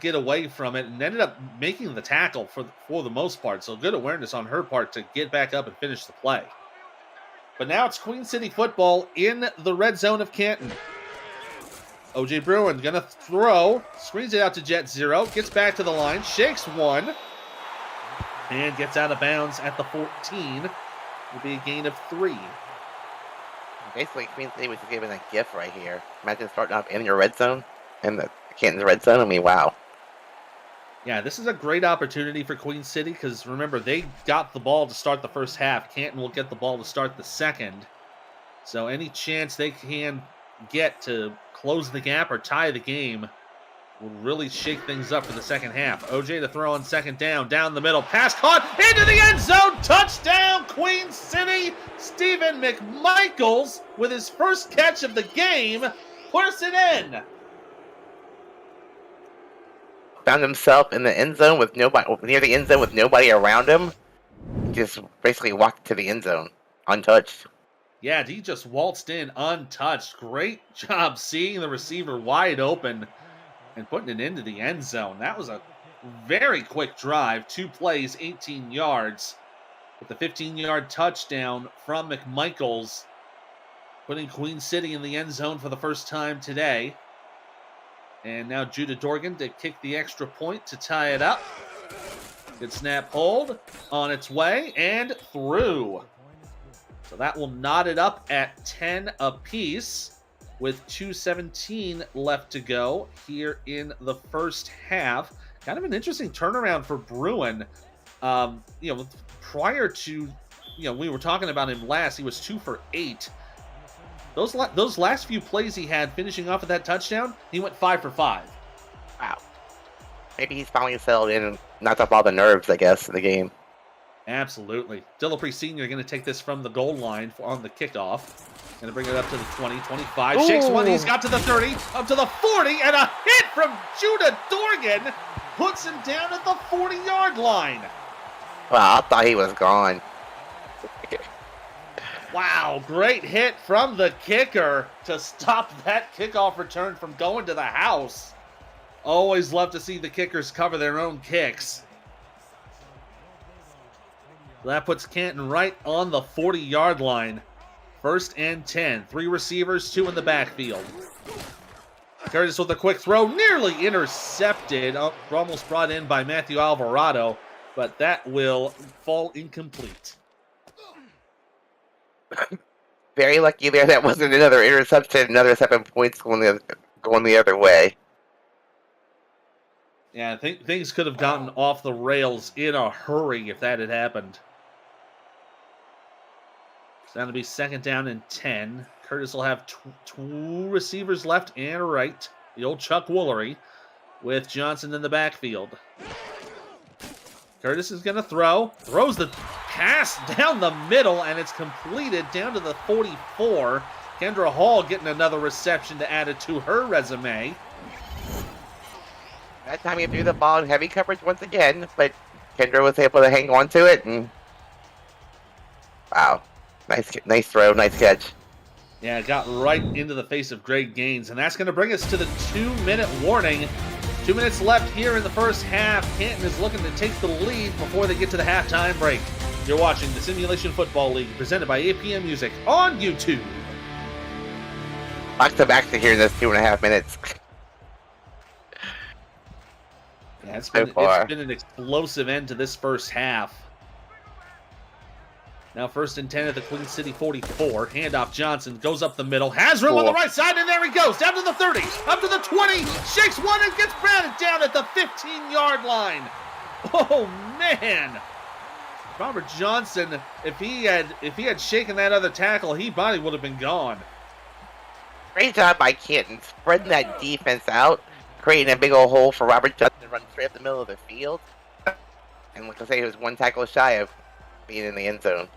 get away from it, and ended up making the tackle for the most part. So good awareness on her part to get back up and finish the play. But now it's Queen City football in the red zone of Canton. OJ Bruin gonna throw, screens it out to Jet Zero, gets back to the line, shakes one, and gets out of bounds at the 14. Will be a gain of 3. Basically, Queen City was given a gift right here. Imagine starting off in your red zone, in the Canton's red zone. I mean, wow. Yeah, this is a great opportunity for Queen City because remember, they got the ball to start the first half. Canton will get the ball to start the second. So any chance they can get to close the gap or tie the game will really shake things up for the second half. OJ to throw on second down the middle. Pass caught into the end zone. Touchdown, Queen City. Stephen McMichaels with his first catch of the game puts it in. Found himself in the end zone with nobody, near the end zone with nobody around him. Just basically walked to the end zone untouched. Yeah, he just waltzed in untouched. Great job seeing the receiver wide open and putting it into the end zone. That was a very quick drive. 2 plays, 18 yards. With the 15-yard touchdown from McMichaels, putting Queen City in the end zone for the first time today. And now Judah Dorgan to kick the extra point to tie it up. Good snap hold, on its way, and through. So that will knot it up at 10 apiece with 2:17 left to go here in the first half. Kind of an interesting turnaround for Bruin. Prior to, we were talking about him last, he was 2 for 8. Those last few plays he had finishing off of that touchdown, he went 5 for 5. Wow. Maybe he's finally settled in and knocked off all the nerves, I guess, in the game. Absolutely. Dillapre Sr. going to take this from the goal line on the kickoff. Going to bring it up to the 20, 25. Ooh. Shakes one. He's got to the 30, up to the 40, and a hit from Judah Dorgan puts him down at the 40-yard line. Wow, I thought he was gone. Wow, great hit from the kicker to stop that kickoff return from going to the house. Always love to see the kickers cover their own kicks. That puts Canton right on the 40-yard line. 1st and 10. 3 receivers, 2 in the backfield. Curtis with a quick throw, nearly intercepted. Almost brought in by Matthew Alvarado, but that will fall incomplete. Very lucky there that wasn't another interception, another 7 points going the other way. Yeah, I think things could have gotten off the rails in a hurry if that had happened. It's going to be 2nd down and 10. Curtis will have 2 receivers left and right. The old Chuck Woolery with Johnson in the backfield. Curtis is going to throws the pass down the middle, and it's completed down to the 44. Kendra Hall getting another reception to add it to her resume. That time he threw the ball in heavy coverage once again, but Kendra was able to hang on to it, and wow, nice throw, nice catch. Yeah, it got right into the face of Greg Gaines, and that's going to bring us to the 2-minute warning. 2 minutes left here in the first half. Canton is looking to take the lead before they get to the halftime break. You're watching the Simulation Football League, presented by APM Music on YouTube. Back to back to here in this 2.5 minutes. Yeah, it's been an explosive end to this first half. Now 1st and 10 at the Queen City 44. Handoff Johnson goes up the middle. Has room on the right side, and there he goes. Down to the 30, up to the 20. Shakes one and gets batted down at the 15-yard line. Oh, man. Robert Johnson, if he had shaken that other tackle, he probably would have been gone. Great job by Canton, spreading that defense out, creating a big old hole for Robert Johnson to run straight up the middle of the field. And like I say, he was 1 tackle shy of being in the end zone.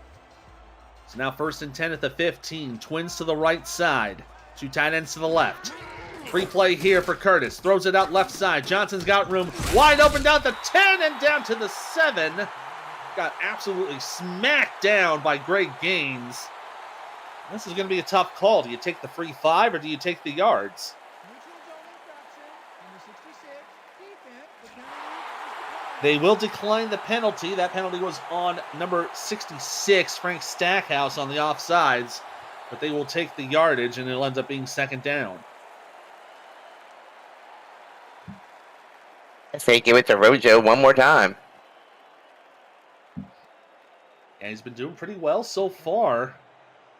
So now 1st and 10 at the 15. Twins to the right side. Two tight ends to the left. Free play here for Curtis. Throws it out left side. Johnson's got room. Wide open down the 10 and down to the 7. Got absolutely smacked down by Greg Gaines. This is going to be a tough call. Do you take the free 5 or do you take the yards? They will decline the penalty. That penalty was on number 66, Frank Stackhouse, on the offsides. But they will take the yardage, and it'll end up being second down. I say give it to Rojo one more time. Yeah, he's been doing pretty well so far.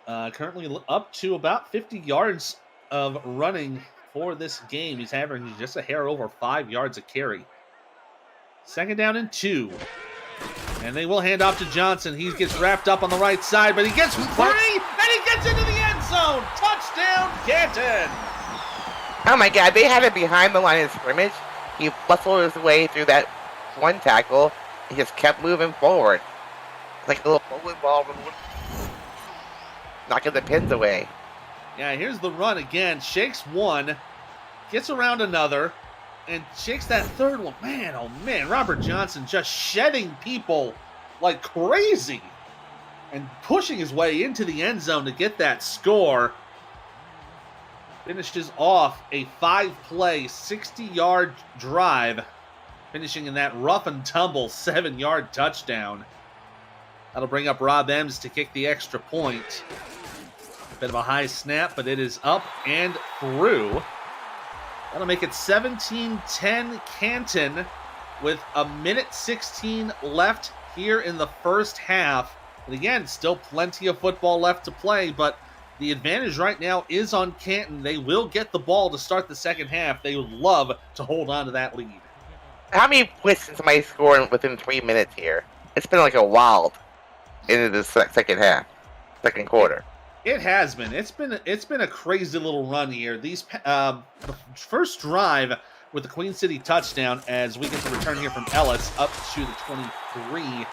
Currently up to about 50 yards of running for this game. He's averaging just a hair over 5 yards a carry. Second down and 2. And they will hand off to Johnson. He gets wrapped up on the right side, but he gets free, and he gets into the end zone. Touchdown, Canton. Oh my God, they had it behind the line of scrimmage. He bustled his way through that one tackle. He just kept moving forward. Like a little bowling ball, knocking the pins away. Yeah, here's the run again. Shakes one, gets around another, and shakes that third one. Man, oh man, Robert Johnson just shedding people like crazy and pushing his way into the end zone to get that score. Finishes off a 5-play, 60-yard drive, finishing in that rough and tumble 7-yard touchdown. That'll bring up Rob Ems to kick the extra point. Bit of a high snap, but it is up and through. That'll make it 17-10 Canton with a minute 16 left here in the first half. And again, still plenty of football left to play, but the advantage right now is on Canton. They will get the ball to start the second half. They would love to hold on to that lead. How many points did somebody score within 3 minutes here? It's been like a wild into the second half, second quarter. It has been. It's been a crazy little run here. These the first drive with the Queen City touchdown, as we get the return here from Ellis up to the 23.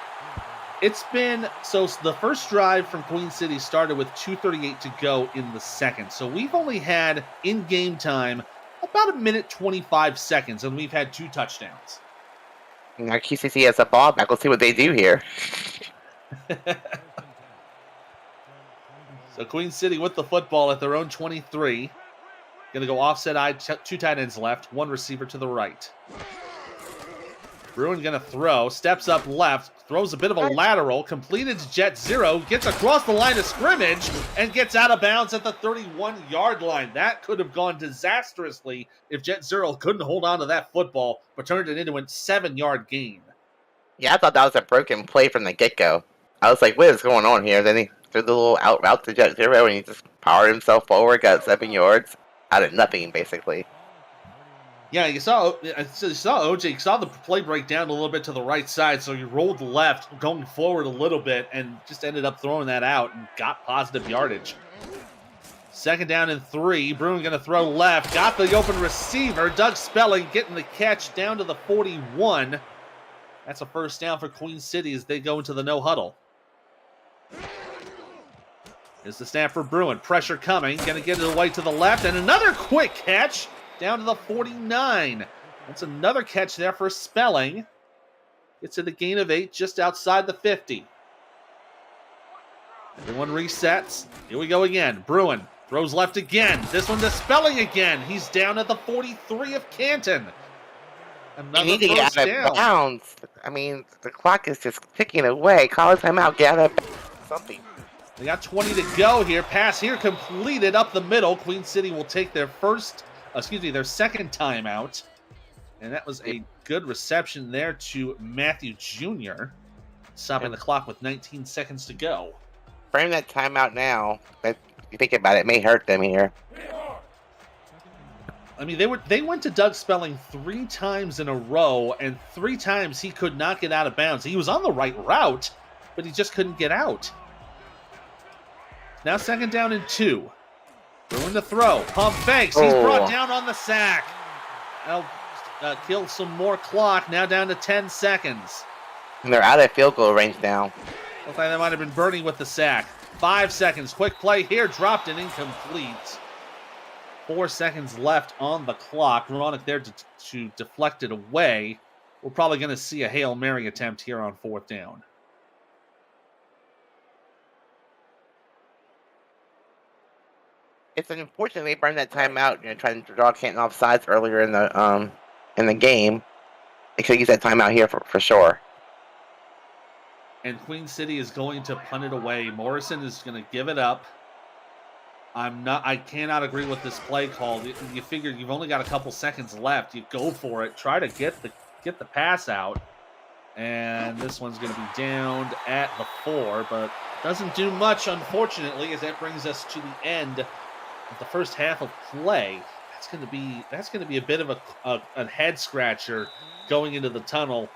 It's been, so the first drive from Queen City started with 2:38 to go in the second. So we've only had in game time about a minute 25 seconds, and we've had 2 touchdowns. Now QCC has a ball back. Let's see what they do here. So Queen City with the football at their own 23. Going to go offset eye, 2 tight ends left, 1 receiver to the right. Bruin going to throw, steps up left, throws a bit of a lateral, completed to Jet Zero, gets across the line of scrimmage, and gets out of bounds at the 31-yard line. That could have gone disastrously if Jet Zero couldn't hold on to that football, but turned it into a 7-yard gain. Yeah, I thought that was a broken play from the get-go. I was like, what is going on here? Then he threw the little out route to Jet Zero, and he just powered himself forward, got 7 yards out of nothing, basically. Yeah, you saw OJ, you saw the play break down a little bit to the right side, so he rolled left, going forward a little bit, and just ended up throwing that out and got positive yardage. Second down and 3. Bruin going to throw left, got the open receiver. Doug Spelling getting the catch down to the 41. That's a first down for Queen City as they go into the no huddle. Here's the snap for Bruin. Pressure coming. Going to get it away to the left. And another quick catch down to the 49. That's another catch there for Spelling. Gets to the gain of 8 just outside the 50. Everyone resets. Here we go again. Bruin throws left again. This one to Spelling again. He's down at the 43 of Canton. Another you need to get out of bounds. I mean, the clock is just ticking away. Call a timeout. Get out of something. They got 20 to go here. Pass here completed up the middle. Queen City will take their their second timeout. And that was a good reception there to Matthew Jr. Stopping the clock with 19 seconds to go. Frame that timeout now. If you think about it, it may hurt them here. I mean, they went to Doug Spelling 3 times in a row, and 3 times he could not get out of bounds. He was on the right route, but he just couldn't get out. Now second down and 2. Bruin to throw. Pump fakes. He's brought down on the sack. That'll kill some more clock. Now down to 10 seconds. And they're out of field goal range now. Looks like they might have been burning with the sack. 5 seconds. Quick play here. Dropped and incomplete. 4 seconds left on the clock. Ronick there to deflect it away. We're probably going to see a Hail Mary attempt here on 4th down. It's unfortunate they burned that timeout, trying to draw Canton off sides earlier in the game. They could use that timeout here for sure. And Queen City is going to punt it away. Morrison is going to give it up. I cannot agree with this play call. You figure you've only got a couple seconds left. You go for it. Try to get the pass out. And this one's going to be downed at the 4, but doesn't do much, unfortunately, as that brings us to the end of the first half of play. That's going to be a bit of a head scratcher going into the tunnel.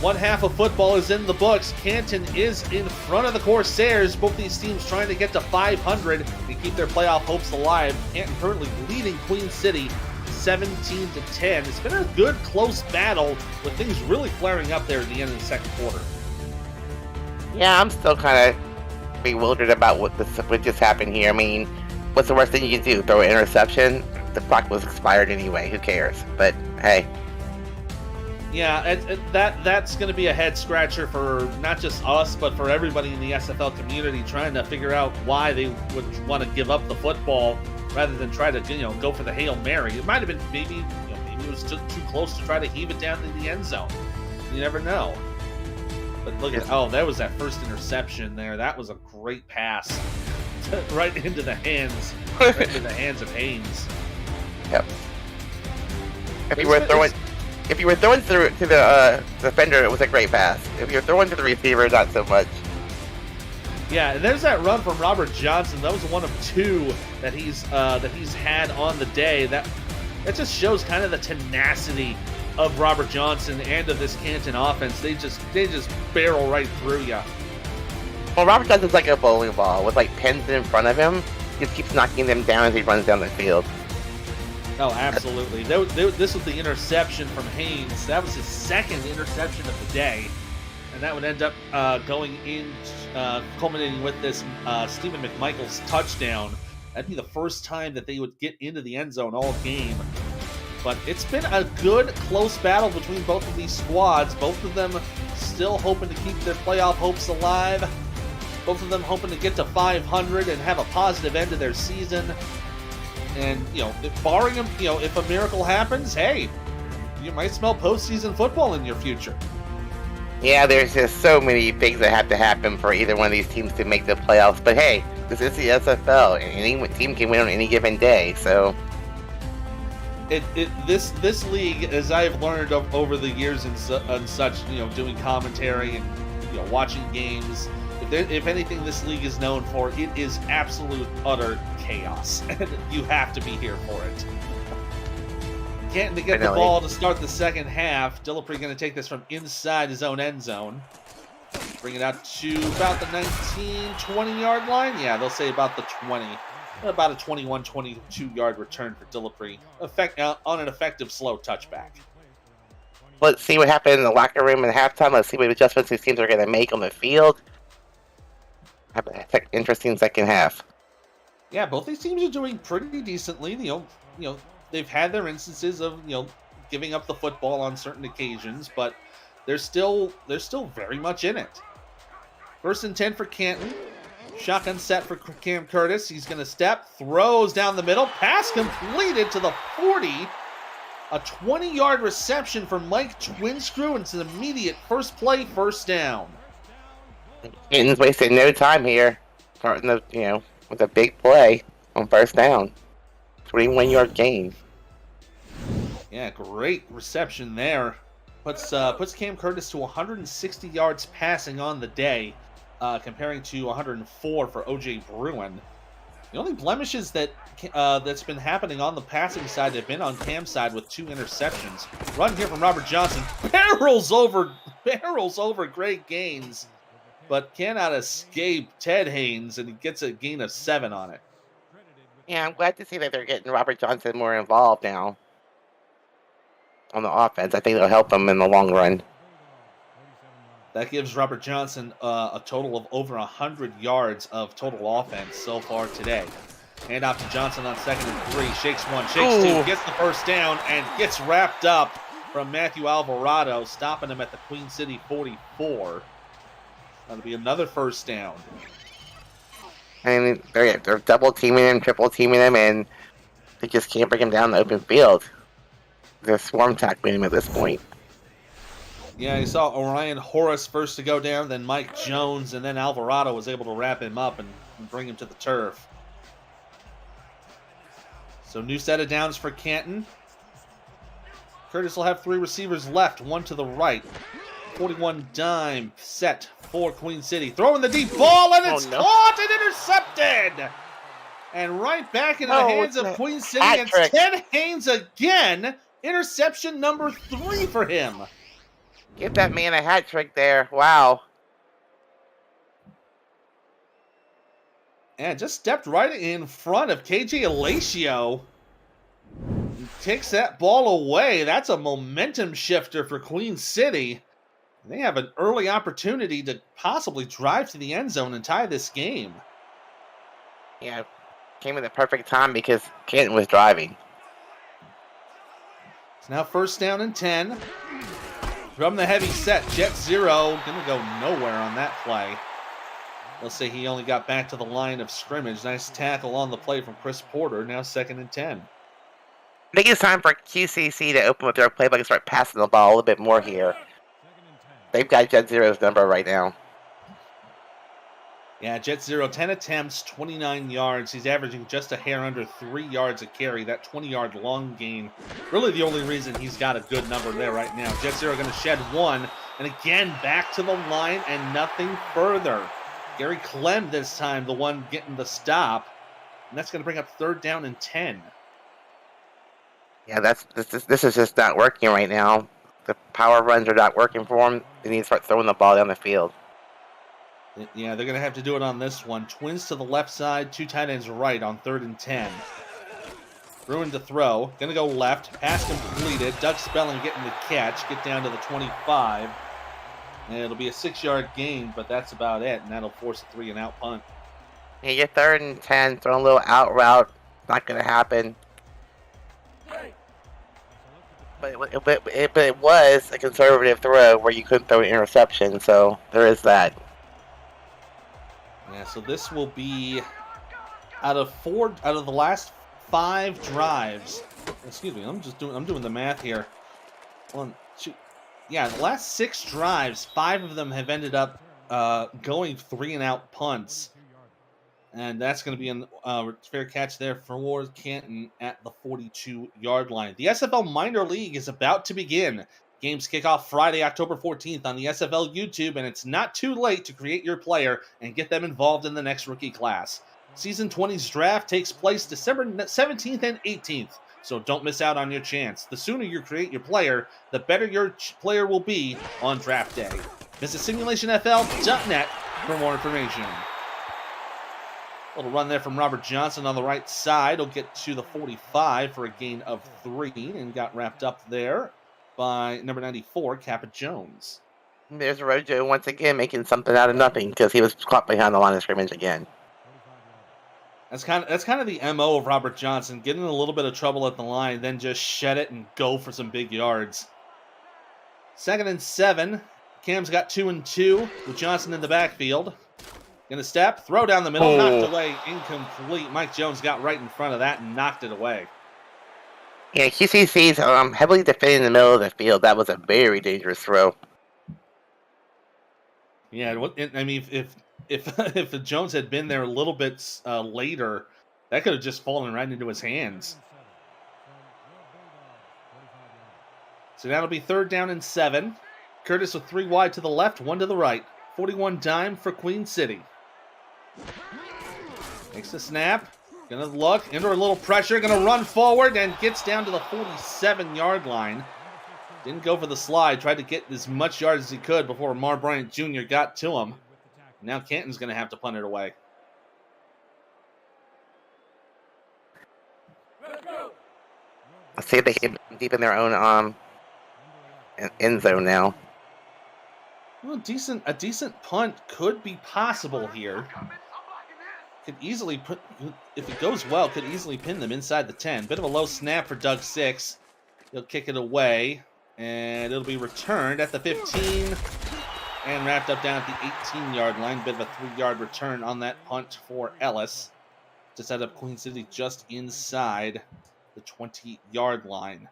One half of football is in the books. Canton is in front of the Corsairs. Both these teams trying to get to 500 and keep their playoff hopes alive. Canton currently leading Queen City 17-10. It's been a good, close battle with things really flaring up there at the end of the second quarter. Yeah, I'm still kind of bewildered about what just happened here. I mean, what's the worst thing you can do? Throw an interception? The clock was expired anyway. Who cares? But hey. Yeah, that's going to be a head scratcher for not just us, but for everybody in the SFL community trying to figure out why they would want to give up the football rather than try to go for the Hail Mary. It might have been maybe it was too close to try to heave it down to the end zone. You never know. But look at that was that first interception there. That was a great pass right into the hands of Haynes. Yep. If you were throwing through to the defender, it was a great pass. If you're throwing to the receiver, not so much. Yeah, and there's that run from Robert Johnson. That was one of 2 that he's had on the day. That just shows kind of the tenacity of Robert Johnson and of this Canton offense. They just barrel right through you. Well, Robert Johnson's like a bowling ball with like pins in front of him. He just keeps knocking them down as he runs down the field. Oh, absolutely. This was the interception from Haynes. That was his second interception of the day. And that would end up culminating with this Stephen McMichael's touchdown. That'd be the first time that they would get into the end zone all game. But it's been a good, close battle between both of these squads. Both of them still hoping to keep their playoff hopes alive. Both of them hoping to get to 500 and have a positive end to their season. And, if barring them, if a miracle happens, hey, you might smell postseason football in your future. Yeah, there's just so many things that have to happen for either one of these teams to make the playoffs. But hey, this is the SFL, and any team can win on any given day. So, this league, as I've learned over the years and such, doing commentary and watching games. If anything this league is known for, it is absolute, utter chaos. And you have to be here for it. Canton to get the ball to start the second half. Dillapre going to take this from inside his own end zone. Bring it out to about the 19, 20-yard line. Yeah, they'll say about the 20. About a 21, 22-yard return for Dillapre. On an effective slow touchback. Let's see what happened in the locker room at halftime. Let's see what adjustments these teams are going to make on the field. Have an interesting second half. Yeah, both these teams are doing pretty decently. They've had their instances of giving up the football on certain occasions, but they're still very much in it. 1st and 10 for Canton. Shotgun set for Cam Curtis. He's going to step, throws down the middle, pass completed to the 40. A 20-yard reception for Mike Twinscrew, and it's an immediate first play, first down. Canton's wasted no time here, starting with a big play on first down. 21-yard gain. Yeah, great reception there. Puts Cam Curtis to 160 yards passing on the day, comparing to 104 for OJ Bruin. The only blemishes that's been happening on the passing side have been on Cam's side with 2 interceptions. Run here from Robert Johnson, barrels over Greg Gaines, but cannot escape Ted Haynes, and he gets a gain of 7 on it. Yeah, I'm glad to see that they're getting Robert Johnson more involved now on the offense. I think it'll help them in the long run. That gives Robert Johnson a total of over 100 yards of total offense so far today. Hand off to Johnson on 2nd and 3. Shakes 1, shakes 2, gets the first down, and gets wrapped up from Matthew Alvarado, stopping him at the Queen City 44. That'll be another first down. And they're double teaming him, triple teaming him, and they just can't bring him down the open field. They're swarm tackling him at this point. Yeah, you saw Orion Horace first to go down, then Mike Jones, and then Alvarado was able to wrap him up and bring him to the turf. So new set of downs for Canton. Curtis will have 3 receivers left, 1 to the right. 41 dime set for Queen City. Throwing the deep ball, and it's caught and intercepted! And right back into the hands of Queen City. It's Ted Haynes again. Interception number 3 for him. Give that man a hat trick there. Wow. And just stepped right in front of KJ Alacio. Takes that ball away. That's a momentum shifter for Queen City. They have an early opportunity to possibly drive to the end zone and tie this game. Yeah, came at the perfect time because Canton was driving. It's now first down and 10. From the heavy set, Jet Zero gonna go nowhere on that play. Let's say he only got back to the line of scrimmage. Nice tackle on the play from Chris Porter. Now 2nd and 10. I think it's time for QCC to open with their playbook and start passing the ball a little bit more here. They've got Jet Zero's number right now. Yeah, Jet Zero, 10 attempts, 29 yards. He's averaging just a hair under 3 yards a carry. That 20-yard long gain, really the only reason he's got a good number there right now. Jet Zero going to shed 1, and again back to the line and nothing further. Gary Clem this time, the one getting the stop, and that's going to bring up 3rd down and 10. Yeah, this is just not working right now. The power runs are not working for him. They need to start throwing the ball down the field. Yeah, they're going to have to do it on this one. Twins to the left side, 2 tight ends right on 3rd and 10. Bruin to throw. Going to go left. Pass completed. Doug Spelling getting the catch. Get down to the 25. And it'll be a 6-yard gain, but that's about it. And that'll force a 3-and-out punt. Yeah, you're 3rd and 10. Throwing a little out route. Not going to happen. But it was a conservative throw where you couldn't throw an interception, so there is that. Yeah, so this will be out of the last 5 drives. Excuse me, I'm doing the math here. 1, 2. Yeah, the last 6 drives, 5 of them have ended up going 3-and-out punts. And that's going to be a fair catch there for Canton at the 42-yard line. The SFL Minor League is about to begin. Games kick off Friday, October 14th on the SFL YouTube, and it's not too late to create your player and get them involved in the next rookie class. Season 20's draft takes place December 17th and 18th, so don't miss out on your chance. The sooner you create your player, the better your player will be on draft day. Visit simulationfl.net for more information. Little run there from Robert Johnson on the right side. He'll get to the 45 for a gain of 3 and got wrapped up there by number 94, Kappa Jones. There's Rojo once again making something out of nothing because he was caught behind the line of scrimmage again. That's kind of the MO of Robert Johnson, getting in a little bit of trouble at the line, then just shed it and go for some big yards. 2nd and 7. Cam's got 2 and 2 with Johnson in the backfield. Gonna step, throw down the middle, knocked away, incomplete. Mike Jones got right in front of that and knocked it away. Yeah, QCC's heavily defending in the middle of the field. That was a very dangerous throw. Yeah, I mean, if Jones had been there a little bit later, that could have just fallen right into his hands. So that'll be 3rd down and 7. Curtis with 3 wide to the left, 1 to the right. 41 dime for Queen City. Makes the snap. Gonna look, under a little pressure, gonna run forward and gets down to the 47-yard line. Didn't go for the slide, tried to get as much yards as he could before Mar Bryant Jr. got to him. Now Canton's gonna have to punt it away. Let's see if they can get deep in their own end zone now. Well, a decent punt could be possible here. Could easily put, if it goes well, could easily pin them inside the 10. Bit of a low snap for Doug 6. He'll kick it away, and it'll be returned at the 15 and wrapped up down at the 18-yard line. Bit of a 3-yard return on that punt for Ellis to set up Queen City just inside the 20-yard line.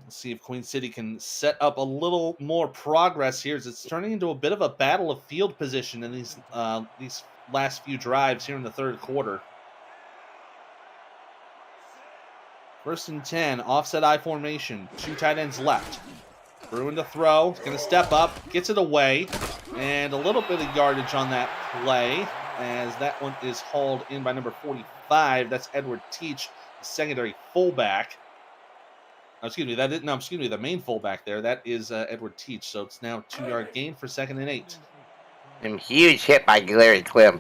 Let's see if Queen City can set up a little more progress here, as it's turning into a bit of a battle of field position in these last few drives here in the third quarter. 1st and 10, offset I formation, 2 tight ends left. Bruin to throw, he's going to step up, gets it away, and a little bit of yardage on that play, as that one is hauled in by number 45. That's Edward Teach, the secondary fullback. The main fullback there. That is Edward Teach. So it's now 2-yard gain for 2nd and 8. And huge hit by Larry Clem.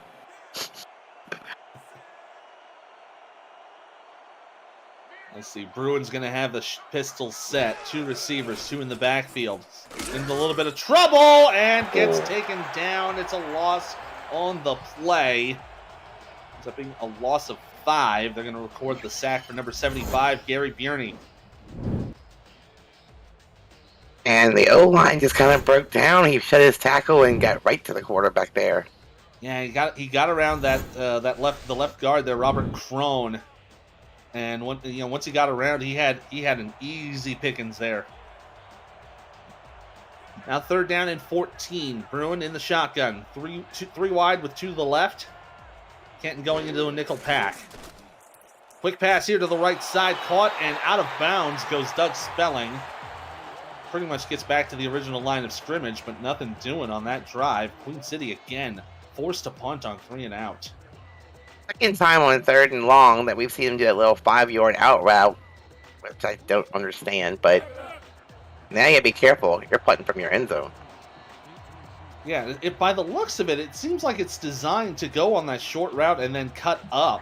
Let's see. Bruin's going to have the pistol set. 2 receivers, 2 in the backfield. In a little bit of trouble and gets taken down. It's a loss on the play. It's being a loss of 5. They're going to record the sack for number 75, Gary Bierney. And the O-line just kind of broke down. He shut his tackle and got right to the quarterback there. Yeah, he got around the left guard there, Robert Crone, and once he got around, he had an easy pickings there. Now 3rd down and 14. Bruin in the shotgun, three wide with 2 to the left. Canton going into a nickel pack. Quick pass here to the right side, caught and out of bounds goes Doug Spelling. Pretty much gets back to the original line of scrimmage, but nothing doing on that drive. Queen City again forced to punt on 3 and out. Second time on 3rd and long that we've seen him do that little 5-yard out route, which I don't understand, but now you gotta be careful. You're punting from your end zone. Yeah, by the looks of it, it seems like it's designed to go on that short route and then cut up,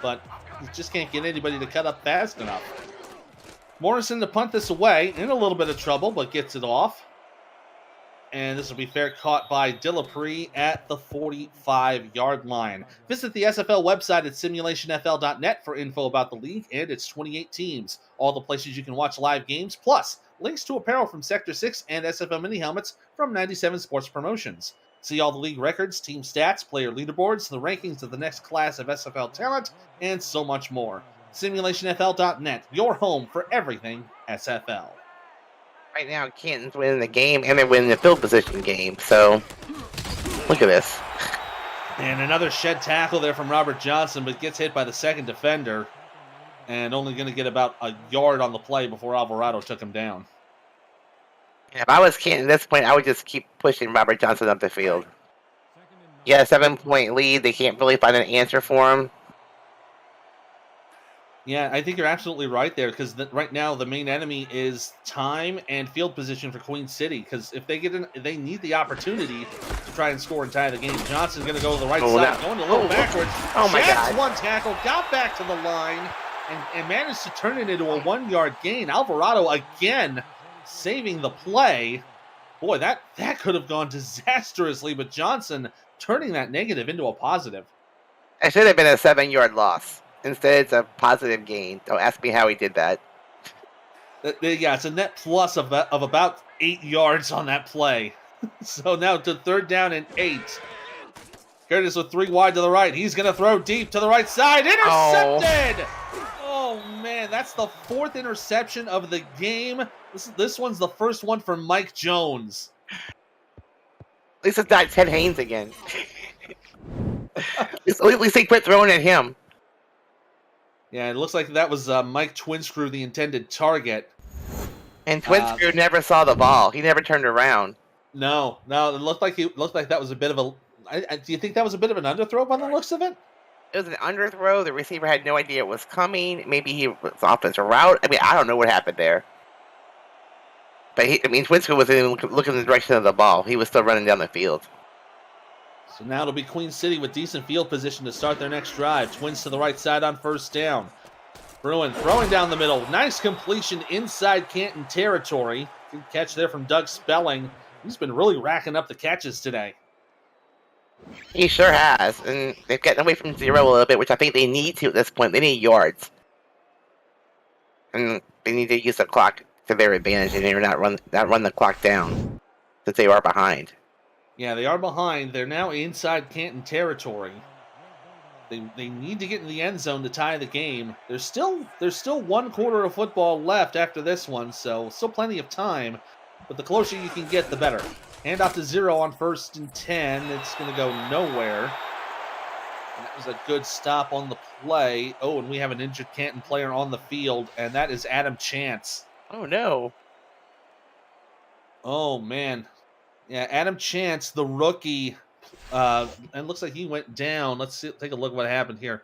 but you just can't get anybody to cut up fast enough. Morrison to punt this away, in a little bit of trouble, but gets it off. And this will be fair caught by Dillapre at the 45-yard line. Visit the SFL website at simulationfl.net for info about the league and its 28 teams. All the places you can watch live games, plus links to apparel from Sector 6 and SFL mini helmets from 97 Sports Promotions. See all the league records, team stats, player leaderboards, the rankings of the next class of SFL talent, and so much more. SimulationFL.net, your home for everything SFL. Right now, Canton's winning the game, and they're winning the field position game, so look at this. And another shed tackle there from Robert Johnson, but gets hit by the second defender, and only going to get about a yard on the play before Alvarado took him down. If I was Canton at this point, I would just keep pushing Robert Johnson up the field. You got a 7-point lead, they can't really find an answer for him. Yeah, I think you're absolutely right there, because right now the main enemy is time and field position for Queen City, because if they get in, they need the opportunity to try and score and tie the game. Johnson's going to go to the right side, going a little backwards. Oh my God. One tackle, got back to the line, and managed to turn it into a 1-yard gain. Alvarado again saving the play. Boy, that could have gone disastrously, but Johnson turning that negative into a positive. It should have been a 7-yard loss. Instead, it's a positive gain. Don't ask me how he did that. Yeah, it's a net plus of about 8 yards on that play. So now to 3rd down and 8. Curtis with 3 wide to the right. He's going to throw deep to the right side. Intercepted! Oh, man, that's the 4th interception of the game. This one's the first one for Mike Jones. At least it's not Ted Haynes again. At least they quit throwing at him. Yeah, it looks like that was Mike Twinscrew, the intended target. And Twinscrew never saw the ball. He never turned around. No, it looked like that was a bit of a. Do you think that was a bit of an underthrow by the looks of it? It was an underthrow. The receiver had no idea it was coming. Maybe he was off his route. I mean, I don't know what happened there. But Twinscrew wasn't even looking in the direction of the ball. He was still running down the field. So now it'll be Queen City with decent field position to start their next drive. Twins to the right side on 1st down. Bruin throwing down the middle. Nice completion inside Canton territory. Good catch there from Doug Spelling. He's been really racking up the catches today. He sure has, and they've gotten away from 0 a little bit, which I think they need to at this point. They need yards, and they need to use the clock to their advantage, and not run the clock down since they are behind. Yeah, they are behind. They're now inside Canton territory. They need to get in the end zone to tie the game. There's still 1 quarter of football left after this one, so still plenty of time. But the closer you can get, the better. Hand off to 0 on 1st and 10. It's going to go nowhere. And that was a good stop on the play. Oh, and we have an injured Canton player on the field, and that is Adam Chance. Oh, no. Oh, man. Yeah, Adam Chance, the rookie, and looks like he went down. Let's take a look at what happened here.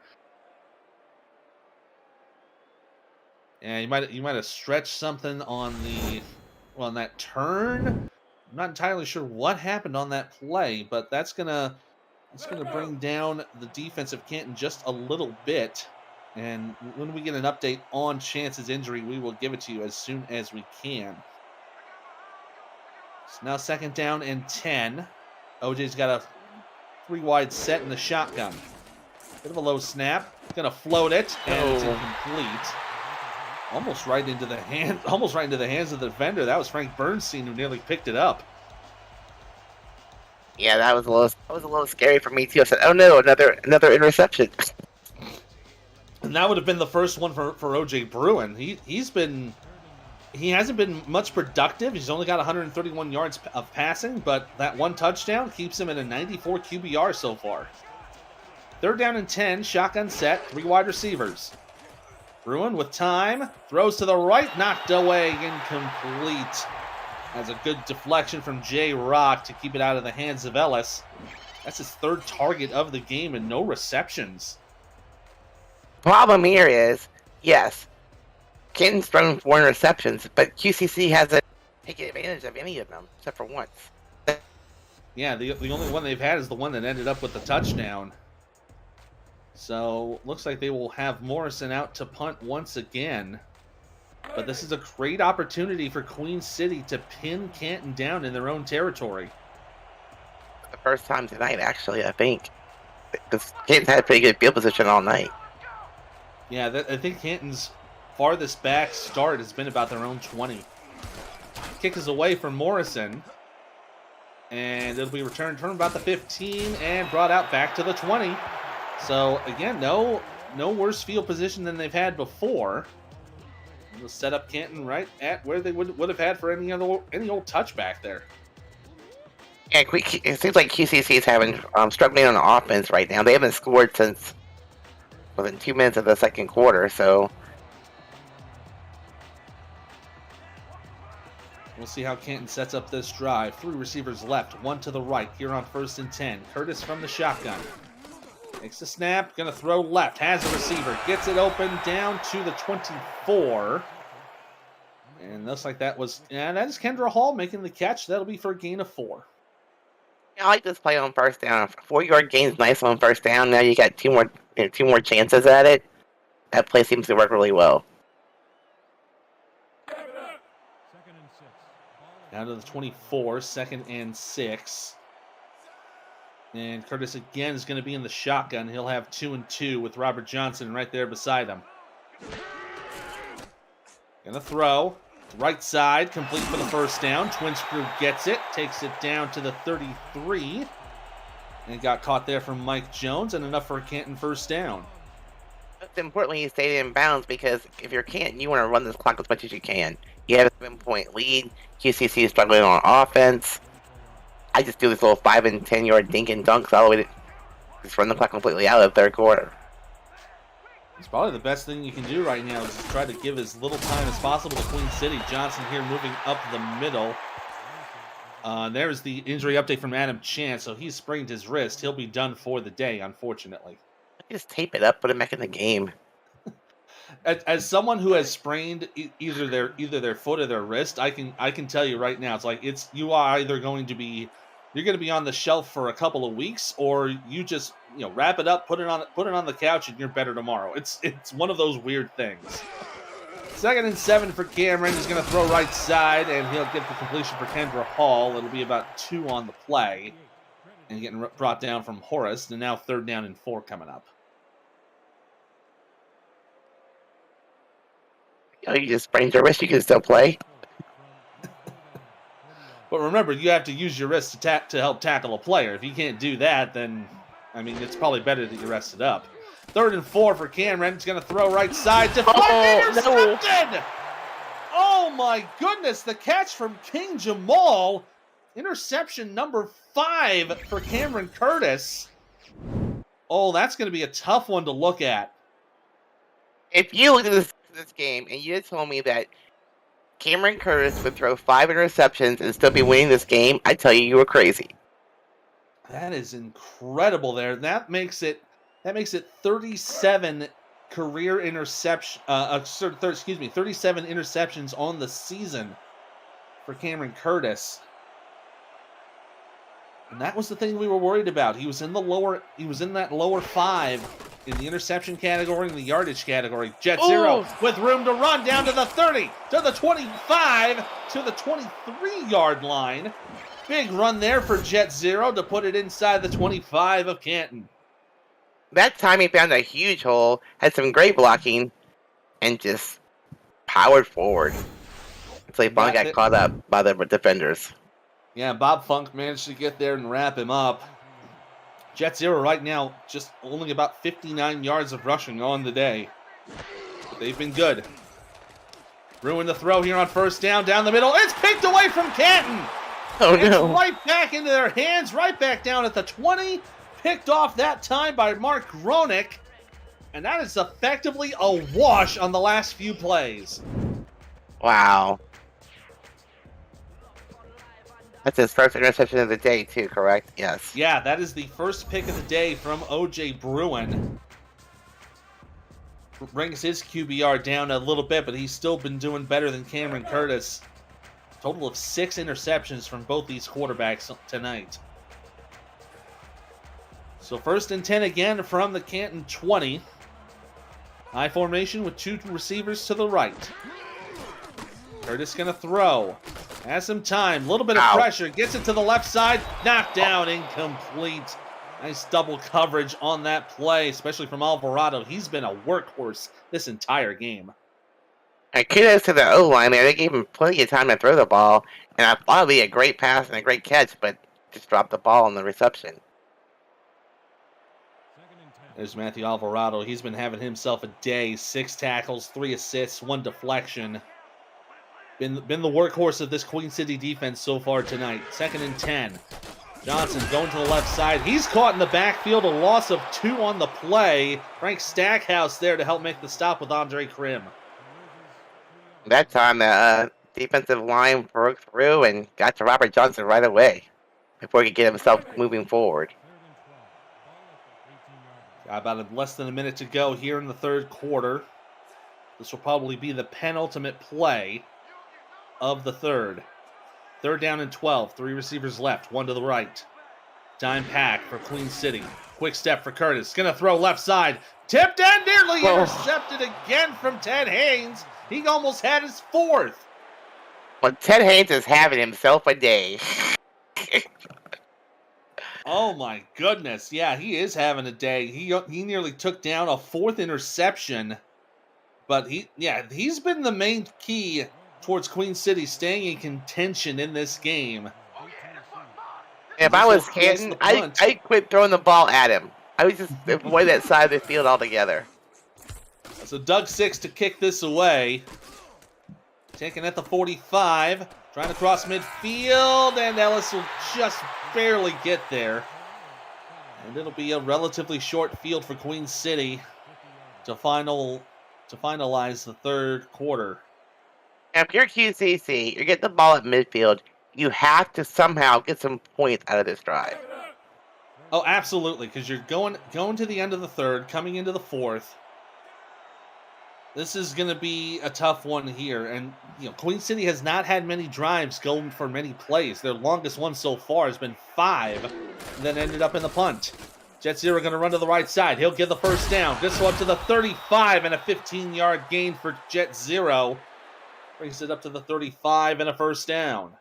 Yeah, you might have stretched something on that turn. I'm not entirely sure what happened on that play, but that's gonna bring down the defense of Canton just a little bit. And when we get an update on Chance's injury, we will give it to you as soon as we can. So now 2nd down and 10. OJ's got a 3-wide set in the shotgun. Bit of a low snap. Gonna float it, and it's incomplete. Almost right into the hands of the defender. That was Frank Bernstein who nearly picked it up. Yeah, that was a little scary for me too. I said, "Oh no, another interception." And that would have been the first one for OJ Bruin. He hasn't been much productive. He's only got 131 yards of passing, but that 1 touchdown keeps him at a 94 QBR so far. 3rd down and 10, shotgun set, 3 wide receivers. Bruin with time, throws to the right, knocked away, incomplete. Has a good deflection from Jay Rock to keep it out of the hands of Ellis. That's his 3rd target of the game and no receptions. Problem here is, yes, Canton's thrown 4 interceptions, but QCC hasn't taken advantage of any of them except for once. Yeah, the only one they've had is the one that ended up with the touchdown. So, looks like they will have Morrison out to punt once again. But this is a great opportunity for Queen City to pin Canton down in their own territory. The first time tonight, actually, I think. Because Canton's had a pretty good field position all night. Yeah, I think Canton's farthest back start has been about their own 20. Kick is away from Morrison. And it'll be returned from about the 15 and brought out back to the 20. So, again, no worse field position than they've had before. We'll set up Canton right at where they would have had for any old touchback there. Yeah, it seems like QCC is having struggling on the offense right now. They haven't scored since within 2 minutes of the 2nd quarter, so we'll see how Canton sets up this drive. 3 receivers left, 1 to the right here on 1st and 10. Curtis from the shotgun. Takes the snap, gonna throw left, has a receiver, gets it open down to the 24. And looks like that is Kendra Hall making the catch. That'll be for a gain of 4. I like this play on 1st down. 4-yard gain's nice on 1st down. Now you got 2 more chances at it. That play seems to work really well. Down to the 24, 2nd and 6. And Curtis again is going to be in the shotgun. He'll have 2 and 2 with Robert Johnson right there beside him. Gonna throw. Right side, complete for the 1st down. Twin Screw gets it, takes it down to the 33. And got caught there from Mike Jones, and enough for a Canton 1st down. It's important you stay in bounds because if you're Canton, you want to run this clock as much as you can. You have a 7-point lead. QCC is struggling on offense. I just do this little 5 and 10 yard dink and dunks all the way to just run the clock completely out of the 3rd quarter. It's probably the best thing you can do right now is to try to give as little time as possible to Queen City. Johnson here moving up the middle. There's the injury update from Adam Chance. So he sprained his wrist. He'll be done for the day, unfortunately. Just tape it up, put him back in the game. As someone who has sprained either their foot or their wrist, I can tell you right now, it's like you are either going to be on the shelf for a couple of weeks, or you just wrap it up, put it on the couch, and you're better tomorrow. It's one of those weird things. 2nd and 7 for Cameron. He's going to throw right side, and he'll get the completion for Kendra Hall. It'll be about 2 on the play. and getting brought down from Horace. And now 3rd down and 4 coming up. You just sprained your wrist, you can still play. But remember, you have to use your wrist to help tackle a player. If you can't do that, then, I mean, it's probably better that you rest it up. 3rd and 4 for Cameron. He's going to throw right side. Intercepted! No. Oh, my goodness. The catch from King Jamal. Interception number 5 for Cameron Curtis. Oh, that's going to be a tough one to look at. If you look at this game and you had told me that Cameron Curtis would throw 5 interceptions and still be winning this game, I tell you were crazy. That is incredible there. That makes it 37 career interception 37 interceptions on the season for Cameron Curtis. And that was the thing we were worried about. He was in that lower 5 in the interception category and the yardage category. Jet Zero with room to run down to the 30, to the 25, to the 23-yard line. Big run there for Jet Zero to put it inside the 25 of Canton. That time he found a huge hole, had some great blocking, and just powered forward. Until he finally got caught up by the defenders. Yeah, Bob Funk managed to get there and wrap him up. Jet Zero right now just only about 59 yards of rushing on the day. But they've been good. Ruin the throw here on 1st down the middle. It's picked away from Canton. Oh, no. It's right back into their hands, right back down at the 20. Picked off that time by Mark Gronick. And that is effectively a wash on the last few plays. Wow. That's his first interception of the day, too, correct? Yes. Yeah, that is the first pick of the day from O.J. Bruin. Brings his QBR down a little bit, but he's still been doing better than Cameron Curtis. Total of 6 interceptions from both these quarterbacks tonight. So 1st and 10 again from the Canton 20. I formation with 2 receivers to the right. Curtis going to throw. Has some time. A little bit of pressure. Gets it to the left side. Knocked down. Incomplete. Nice double coverage on that play, especially from Alvarado. He's been a workhorse this entire game. And kudos to the O-line there. They gave him plenty of time to throw the ball. And I thought it would be a great pass and a great catch, but just dropped the ball on the reception. There's Matthew Alvarado. He's been having himself a day. 6 tackles, 3 assists, 1 deflection. Been the workhorse of this Queen City defense so far tonight. 2nd and 10. Johnson going to the left side. He's caught in the backfield. A loss of 2 on the play. Frank Stackhouse there to help make the stop with Andre Krim. That time, the defensive line broke through and got to Robert Johnson right away before he could get himself moving forward. Got about less than a minute to go here in the 3rd quarter. This will probably be the penultimate play of the 3rd. 3rd down and 12. 3 receivers left. 1 to the right. Time pack for Queen City. Quick step for Curtis. Going to throw left side. Tipped and nearly intercepted again from Ted Haynes. He almost had his 4th. Well, Ted Haynes is having himself a day. Oh my goodness. Yeah, he is having a day. He nearly took down a 4th interception. But he's been the main key towards Queen City staying in contention in this game. If I was Canton, I'd quit throwing the ball at him. I would just avoid that side of the field altogether. So Doug Six to kick this away. Taking at the 45. Trying to cross midfield, and Ellis will just barely get there. And it'll be a relatively short field for Queen City to finalize the 3rd quarter. If you're QCC, you're getting the ball at midfield, you have to somehow get some points out of this drive. Oh, absolutely, because you're going to the end of the 3rd, coming into the 4th. This is going to be a tough one here, and Queen City has not had many drives going for many plays. Their longest one so far has been 5, and then ended up in the punt. Jet Zero going to run to the right side. He'll get the 1st down. This one up to the 35 and a 15-yard gain for Jet Zero. Brings it up to the 35 and a 1st down.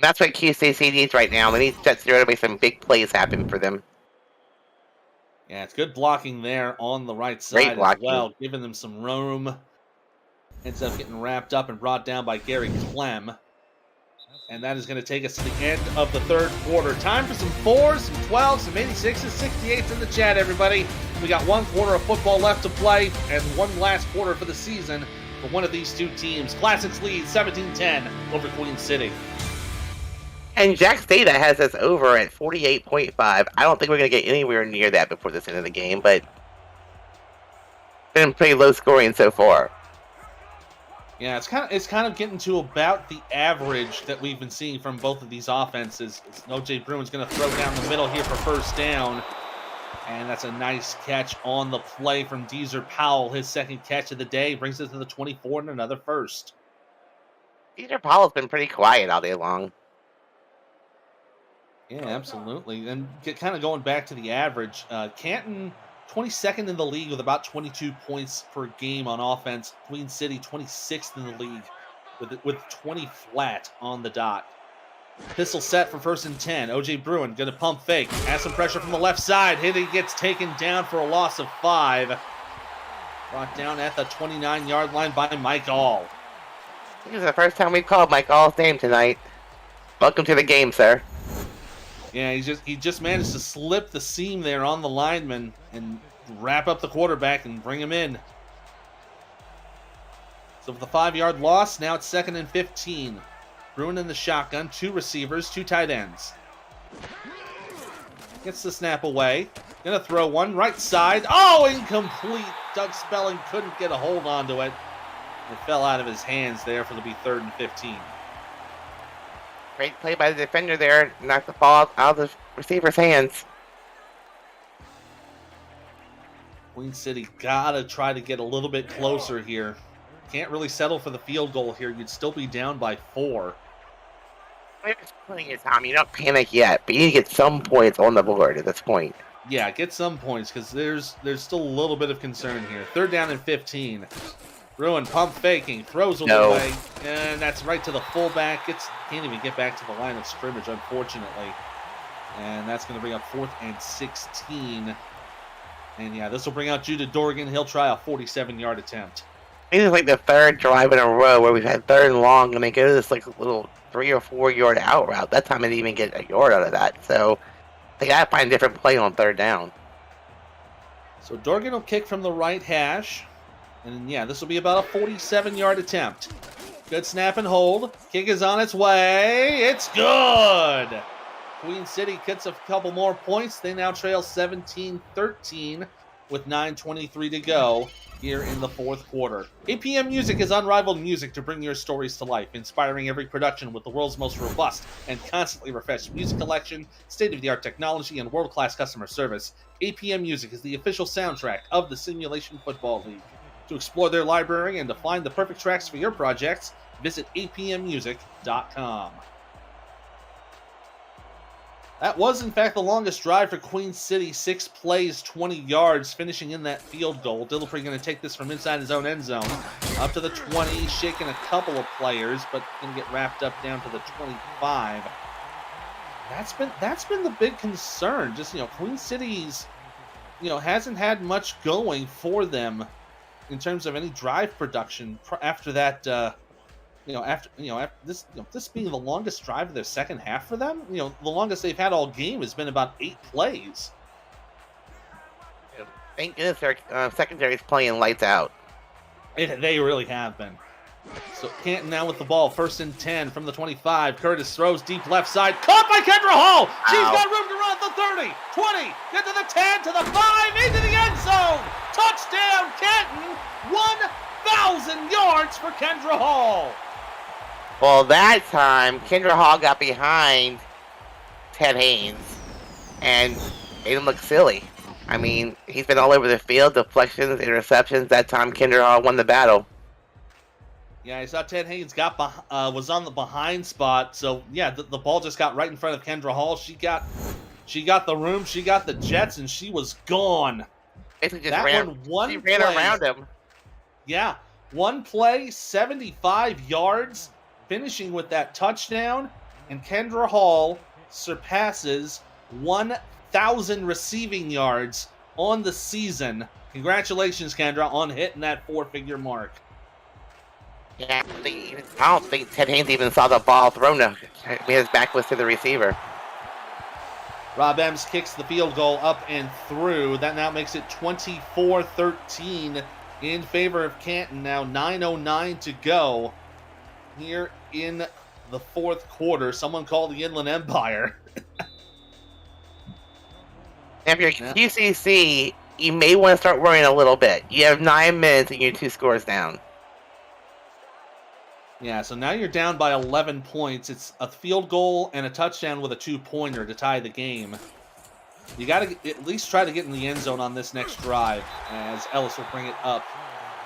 That's what QCC needs right now. They need Jet Zero to make some big plays happen for them. Yeah, it's good blocking there on the right Great side as blocking. well, giving them some room. Ends up getting wrapped up and brought down by Gary Clem. And that is going to take us to the end of the third quarter. Time for some 4s, some 12s, some 86s, 68s in the chat, everybody. We got 1 quarter of football left to play and one last quarter for the season for one of these two teams. Classics lead 17-10 over Queen City. And Jack's data has us over at 48.5. I don't think we're going to get anywhere near that before this end of the game, but been pretty low scoring so far. Yeah, it's kind of getting to about the average that we've been seeing from both of these offenses. OJ Bruin's going to throw down the middle here for first down. And that's a nice catch on the play from Deezer Powell. His second catch of the day brings us to the 24 and another first. Deezer Powell's been pretty quiet all day long. Yeah, absolutely. And kind of going back to the average, Canton 22nd in the league with about 22 points per game on offense. Queen City 26th in the league with 20 flat on the dot. Pistol set for 1st and 10. OJ Bruin going to pump fake. Has some pressure from the left side. Hitting gets taken down for a loss of 5. Brought down at the 29-yard line by Mike All. This is the first time we've called Mike All's name tonight. Welcome to the game, sir. Yeah, he just managed to slip the seam there on the lineman and wrap up the quarterback and bring him in. So with the 5-yard loss, now it's 2nd and 15. Bruin in the shotgun, 2 receivers, 2 tight ends. Gets the snap away. Gonna throw one right side. Oh, incomplete. Doug Spelling couldn't get a hold onto it. It fell out of his hands there for the 3rd and 15. Great play by the defender there. Knocked the ball out of the receiver's hands. Queen City gotta try to get a little bit closer here. Can't really settle for the field goal here. You'd still be down by 4. It's putting your time. You don't panic yet, but you need to get some points on the board at this point. Yeah, get some points because there's still a little bit of concern here. 3rd down and 15. Bruin pump faking, throws away, and that's right to the fullback. Can't even get back to the line of scrimmage, unfortunately. And that's going to bring up 4th and 16. And yeah, this will bring out Judah Dorgan. He'll try a 47-yard attempt. This is like the 3rd drive in a row where we've had 3rd and long, and they go to this like little 3 or 4 yard out route. That time they didn't even get a yard out of that. So they got to find a different play on 3rd down. So Dorgan will kick from the right hash. And yeah, this will be about a 47-yard attempt. Good snap and hold. Kick is on its way. It's good. Queen City gets a couple more points. They now trail 17-13 with 9:23 to go here in the 4th quarter. APM Music is unrivaled music to bring your stories to life, inspiring every production with the world's most robust and constantly refreshed music collection, state-of-the-art technology, and world-class customer service. APM Music is the official soundtrack of the Simulation Football League. To explore their library and to find the perfect tracks for your projects, visit apmmusic.com. That was, in fact, the longest drive for Queen City. 6 plays, 20 yards, finishing in that field goal. Dillapre going to take this from inside his own end zone. Up to the 20, shaking a couple of players, but going to get wrapped up down to the 25. That's been the big concern. Just, Queen City's, hasn't had much going for them in terms of any drive production after that, after this being the longest drive of their second half for them, the longest they've had all game has been about 8 plays. Thank goodness their secondary is playing lights out. They really have been. So Canton now with the ball, 1st and 10 from the 25. Curtis throws deep left side, caught by Kendra Hall. She's got room to run at the 30, 20, get to the 10, to the 5, into the end zone. Touchdown, Canton. 1,000 yards for Kendra Hall. Well, that time, Kendra Hall got behind Ted Haynes and made him look silly. I mean, he's been all over the field, deflections, interceptions. That time, Kendra Hall won the battle. Yeah, I saw Ted Haynes was on the behind spot. So yeah, the ball just got right in front of Kendra Hall. She got the room, she got the jets, and she was gone. Basically just ran around him. Yeah, one play, 75 yards, finishing with that touchdown. And Kendra Hall surpasses 1,000 receiving yards on the season. Congratulations, Kendra, on hitting that 4-figure mark. Yeah, I don't think Ted Haynes even saw the ball thrown. His back was to the receiver. Rob Ems kicks the field goal up and through. That now makes it 24-13 in favor of Canton. Now 9:09 to go here in the fourth quarter. Someone called the Inland Empire. If you're QCC, you may want to start worrying a little bit. You have 9 minutes and you're 2 scores down. Yeah, so now you're down by 11 points. It's a field goal and a touchdown with a 2-pointer to tie the game. You got to at least try to get in the end zone on this next drive, as Ellis will bring it up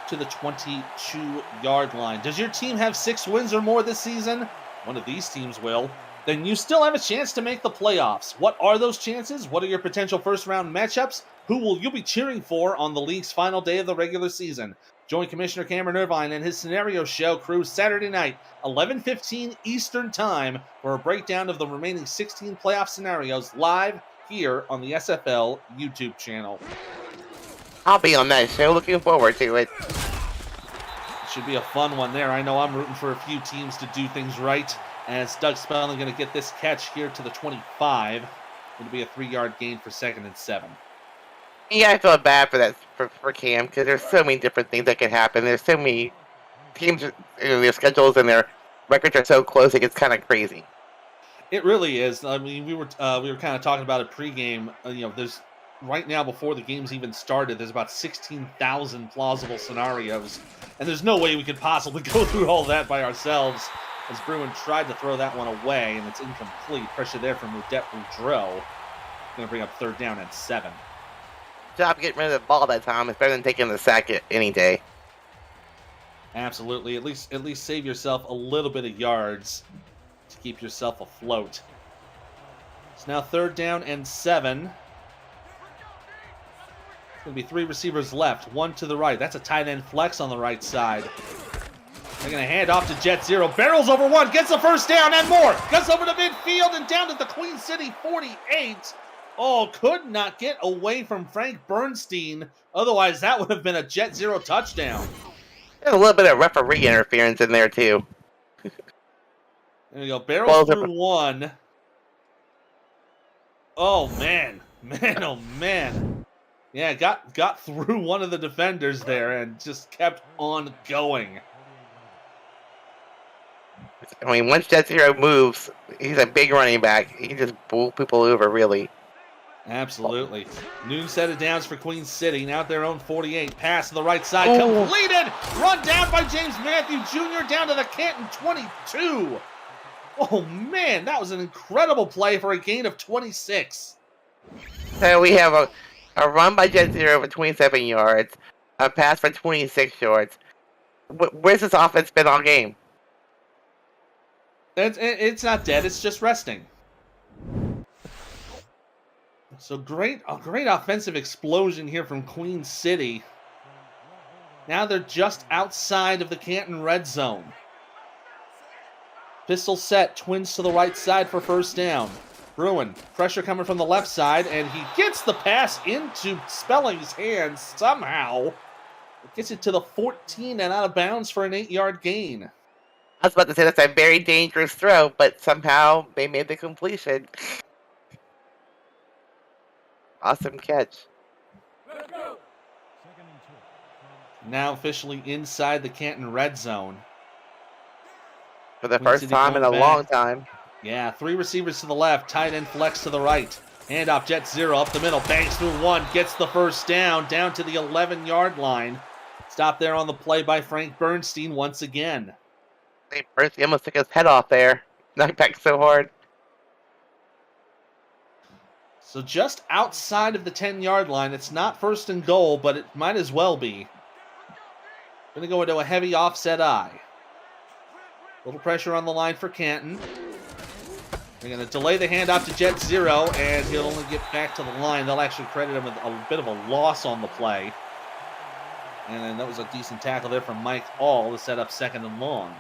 to the 22-yard line. Does your team have 6 wins or more this season? One of these teams will. Then you still have a chance to make the playoffs. What are those chances? What are your potential first-round matchups? Who will you be cheering for on the league's final day of the regular season? Join Commissioner Cameron Irvine and his Scenario Show crew Saturday night, 11:15 Eastern Time, for a breakdown of the remaining 16 playoff scenarios live here on the SFL YouTube channel. I'll be on that show. Looking forward to it. Should be a fun one there. I know I'm rooting for a few teams to do things right, as Doug Spelling going to get this catch here to the 25. It'll be a 3-yard gain for 2nd and 7. Yeah, I feel bad for that for Cam, because there's so many different things that can happen. There's so many teams, their schedules and their records are so close, it gets kind of crazy. It really is. I mean, we were kind of talking about it pregame. There's right now, before the game's even started, there's about 16,000 plausible scenarios, and there's no way we could possibly go through all that by ourselves. As Bruin tried to throw that one away, and it's incomplete. Pressure there from Rudette Boudreau. Going to bring up 3rd down and 7. Job getting rid of the ball that time. It's better than taking the sack any day. Absolutely. At least save yourself a little bit of yards to keep yourself afloat. It's now 3rd down and 7. It's going to be 3 receivers left, 1 to the right. That's a tight end flex on the right side. They're going to hand off to Jet Zero. Barrels over 1, gets the first down and more. Gets over to midfield and down to the Queen City 48. Oh, could not get away from Frank Bernstein. Otherwise, that would have been a Jet Zero touchdown. There's a little bit of referee interference in there, too. There we go. Barrels through 1. Oh, man. Man, oh, man. Yeah, got through one of the defenders there and just kept on going. I mean, once Jet Zero moves, he's a big running back. He can just pull people over, really. Absolutely. New set of downs for Queen City. Now at their own 48. Pass to the right side. Completed! Run down by James Matthew Jr. down to the Canton 22. Oh, man. That was an incredible play for a gain of 26. So we have a run by Jet Zero for 27 yards. A pass for 26 yards. Where's this offense been all game? It's not dead. It's just resting. So a great offensive explosion here from Queen City. Now they're just outside of the Canton red zone. Pistol set, twins to the right side for 1st down. Bruin, pressure coming from the left side, and he gets the pass into Spelling's hands somehow. It gets it to the 14 and out of bounds for an 8-yard gain. I was about to say that's a very dangerous throw, but somehow they made the completion. Awesome catch. Now officially inside the Canton red zone. For the first time in a long time. Yeah, 3 receivers to the left, tight end flex to the right. Handoff, Jet Zero up the middle, bangs through 1, gets the first down to the 11-yard line. Stop there on the play by Frank Bernstein once again. Bernstein almost took his head off there. Knocked back so hard. So just outside of the 10-yard line. It's not 1st and goal, but it might as well be. Going to go into a heavy offset eye. Little pressure on the line for Canton. They're going to delay the handoff to Jet Zero, and he'll only get back to the line. They'll actually credit him with a bit of a loss on the play. And then that was a decent tackle there from Mike All to set up 2nd and long.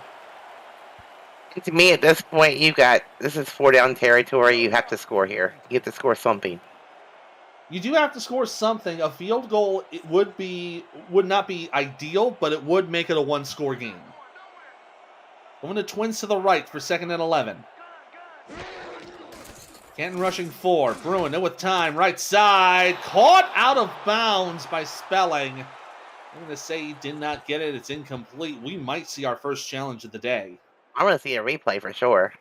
And to me, at this point, this is 4-down territory. You have to score here. You have to score something. You do have to score something. A field goal would not be ideal, but it would make it a one-score game. Going to Twins to the right for 2nd and 11. Canton rushing 4. Bruin in with time. Right side. Caught out of bounds by Spelling. I'm going to say he did not get it. It's incomplete. We might see our first challenge of the day. I want to see a replay for sure.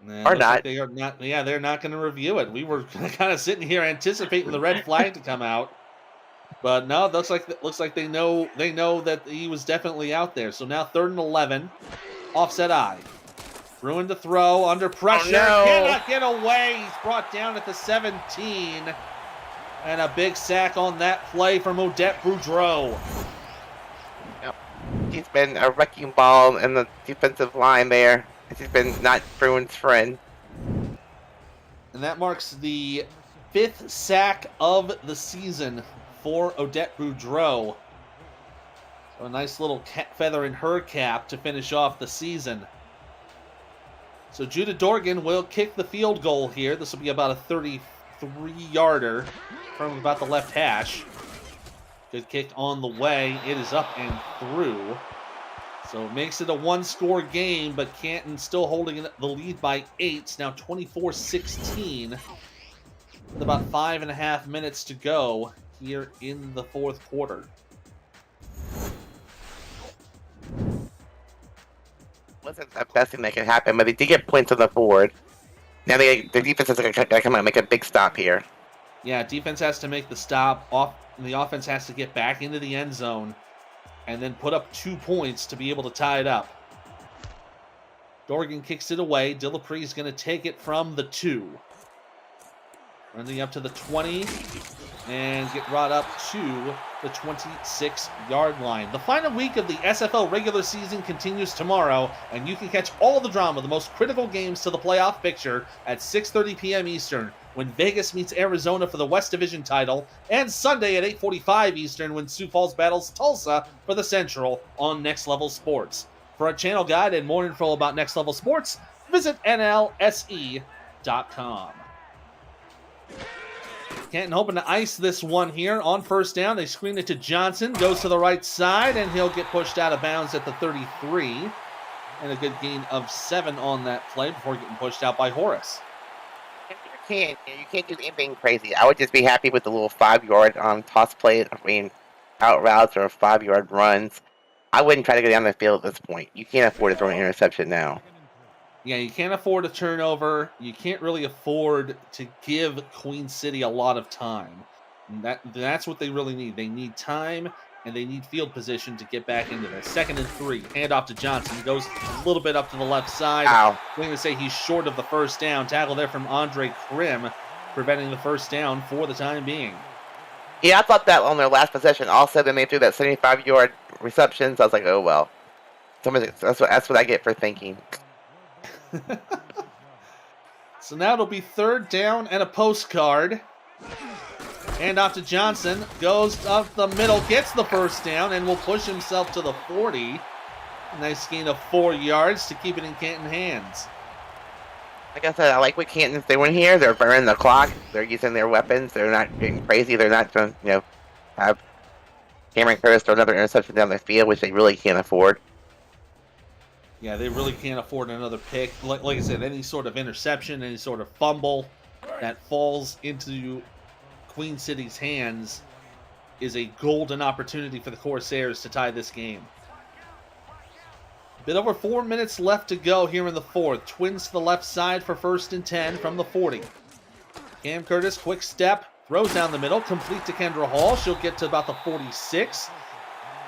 Or not. Like they are not. Yeah, they're not going to review it. We were kind of sitting here anticipating the red flag to come out, but no, it looks like they know that he was definitely out there. So now 3rd and 11, offset I. Bruin to throw under pressure. Oh, no. Cannot get away. He's brought down at the 17, and a big sack on that play from Odette Boudreau. Yep. He's been a wrecking ball in the defensive line there. He's been not Bruin's friend. And that marks the 5th sack of the season for Odette Boudreau. So a nice little feather in her cap to finish off the season. So Judah Dorgan will kick the field goal here. This will be about a 33-yarder from about the left hash. Good kick on the way. It is up and through. So it makes it a one-score game, but Canton still holding the lead by 8. It's now 24-16 with about 5.5 minutes to go here in the 4th quarter. Wasn't the best thing that could happen, but they did get points on the board. Now the defense is going to come out and make a big stop here. Yeah, defense has to make the stop. And the offense has to get back into the end zone and then put up 2 points to be able to tie it up. Dorgan kicks it away. Dillapre is going to take it from the 2. Running up to the 20 and get brought up to the 26-yard line. The final week of the SFL regular season continues tomorrow, and you can catch all the drama, the most critical games to the playoff picture at 6:30 p.m. Eastern when Vegas meets Arizona for the West Division title, and Sunday at 8:45 Eastern when Sioux Falls battles Tulsa for the Central on Next Level Sports. For a channel guide and more info about Next Level Sports, visit nlse.com. Canton hoping to ice this one here on 1st down. They screen it to Johnson. Goes to the right side, and he'll get pushed out of bounds at the 33. And a good gain of 7 on that play before getting pushed out by Horace. You can't do anything crazy. I would just be happy with the little 5-yard toss play. Out routes or 5-yard runs. I wouldn't try to go down the field at this point. You can't afford to throw an interception now. Yeah, you can't afford a turnover. You can't really afford to give Queen City a lot of time. And that's what they really need. They need time, and they need field position to get back into this. 2nd and 3. Handoff to Johnson. Goes a little bit up to the left side. Ow. I'm going to say he's short of the 1st down. Tackle there from Andre Krim, preventing the 1st down for the time being. Yeah, I thought that on their last possession. Also, then they threw that 75-yard reception. So I was like, oh, well. That's what I get for thinking. So now it'll be 3rd down and a postcard. Hand off to Johnson. Goes up the middle, gets the 1st down, and will push himself to the 40. Nice gain of 4 yards to keep it in Canton hands. Like I said, I like what Canton's doing here. They're burning the clock. They're using their weapons. They're not getting crazy. They're not going to, have Cameron Curtis throw another interception down the field, which they really can't afford. Yeah, they really can't afford another pick. Like I said, any sort of interception, any sort of fumble that falls into Queen City's hands is a golden opportunity for the Corsairs to tie this game. A bit over 4 minutes left to go here in the 4th. Twins to the left side for 1st and 10 from the 40. Cam Curtis, quick step, throws down the middle, complete to Kendra Hall. She'll get to about the 46.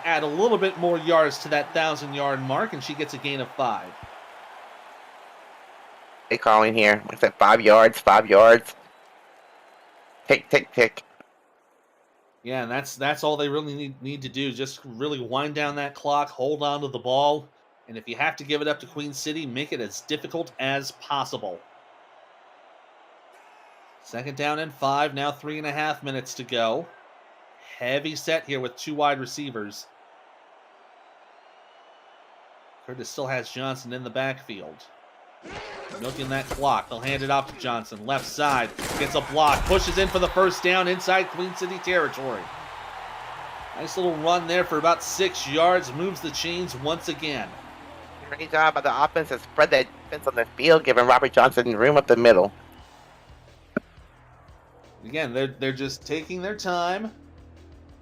Add a little bit more yards to that 1,000-yard mark, and she gets a gain of 5. They calling here. Like I said, 5 yards, 5 yards. Tick, tick, tick. Yeah, and that's all they really need to do. Just really wind down that clock, hold on to the ball, and if you have to give it up to Queen City, make it as difficult as possible. 2nd down and 5, now 3.5 minutes to go. Heavy set here with 2 wide receivers. Curtis still has Johnson in the backfield. Milking that clock. They'll hand it off to Johnson. Left side. Gets a block. Pushes in for the first down inside Queen City territory. Nice little run there for about 6 yards. Moves the chains once again. Great job by the offense to spread that defense on the field, giving Robert Johnson room up the middle. Again, they're just taking their time,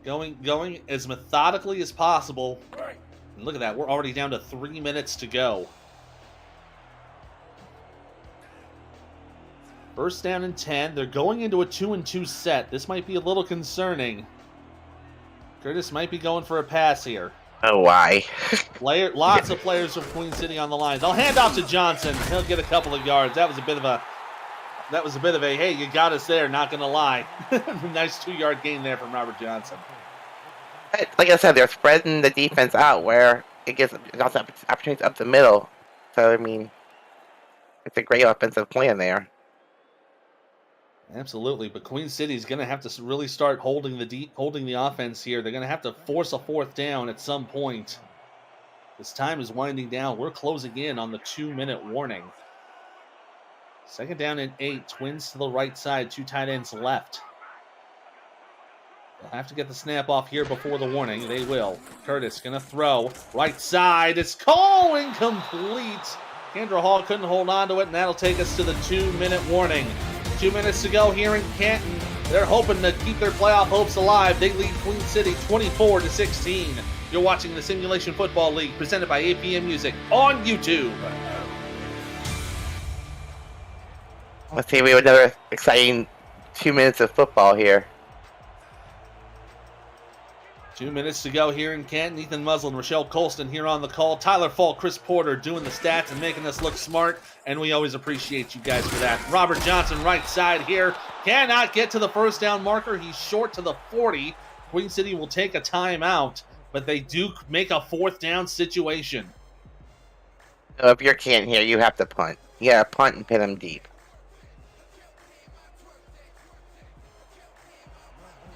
going as methodically as possible. And look at that. We're already down to 3 minutes to go. First down and 10. They're going into a 2-and-2 set. This might be a little concerning. Curtis might be going for a pass here. Oh, why? Lots of players from Queen City on the line. They'll hand off to Johnson. He'll get a couple of yards. That was a bit of a hey, you got us there, not gonna lie. Nice 2-yard gain there from Robert Johnson. Like I said, they're spreading the defense out where it gives Johnson opportunities up the middle. So I mean, it's a great offensive plan there. Absolutely, but Queen City's going to have to really start holding the offense here. They're going to have to force a 4th down at some point. This time is winding down. We're closing in on the 2-minute warning. 2nd down and 8. Twins to the right side. 2 tight ends left. They'll have to get the snap off here before the warning. They will. Curtis going to throw. Right side. It's called incomplete. Kendra Hall couldn't hold on to it, and that'll take us to the 2-minute warning. 2 minutes to go here in Canton. They're hoping to keep their playoff hopes alive. They lead Queen City 24-16. You're watching the Simulation Football League presented by APM Music on YouTube. Let's see, we have another exciting 2 minutes of football here. 2 minutes to go here in Canton. Ethan Muslin, Rochelle Colston here on the call. Tyler Falk, Chris Porter doing the stats and making us look smart, and we always appreciate you guys for that. Robert Johnson, right side here, cannot get to the first down marker. He's short to the 40. Queen City will take a timeout, but they do make a 4th down situation. So if you're Canton here, you have to punt. You gotta punt and pin them deep.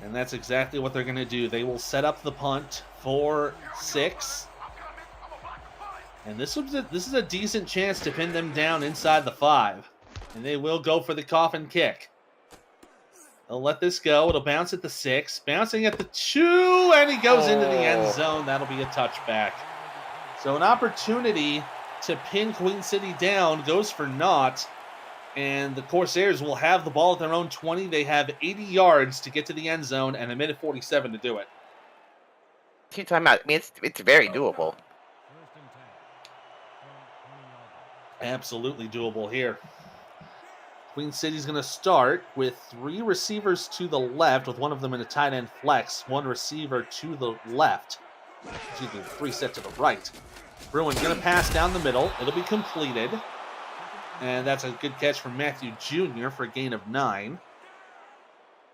And that's exactly what they're going to do. They will set up the punt for 6. And this is a decent chance to pin them down inside the 5. And they will go for the coffin kick. They'll let this go. It'll bounce at the 6. Bouncing at the 2. And he goes into the end zone. That'll be a touchback. So an opportunity to pin Queen City down goes for naught. And the Corsairs will have the ball at their own 20. They have 80 yards to get to the end zone and 1:47 to do it. 2 timeouts. I mean, it's very doable. Absolutely doable here. Queen City's going to start with 3 receivers to the left, with one of them in a tight end flex. 1 receiver to the left. Excuse me, 3 set to the right. Bruin going to pass down the middle. It'll be completed. And that's a good catch from Matthew Jr. for a gain of 9.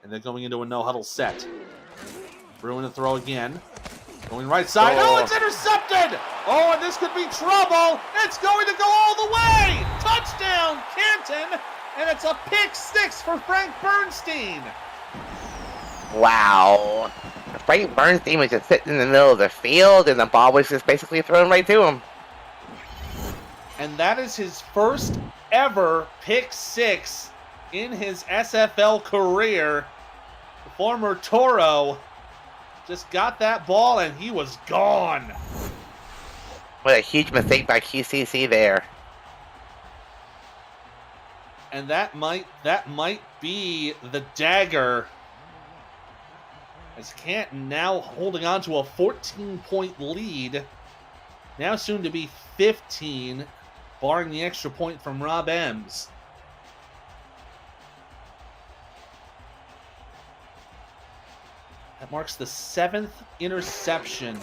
And they're going into a no-huddle set. Bruin to throw again. Going right side. Oh, it's intercepted! Oh, and this could be trouble. It's going to go all the way! Touchdown, Canton! And it's a pick 6 for Frank Bernstein. Wow. Frank Bernstein was just sitting in the middle of the field, and the ball was just basically thrown right to him. And that is his first ever pick 6 in his SFL career. The former Toro just got that ball and he was gone. What a huge mistake by QCC there. And that might be the dagger, as Canton now holding on to a 14-point lead. Now soon to be 15, barring the extra point from Rob Ems. That marks the 7th interception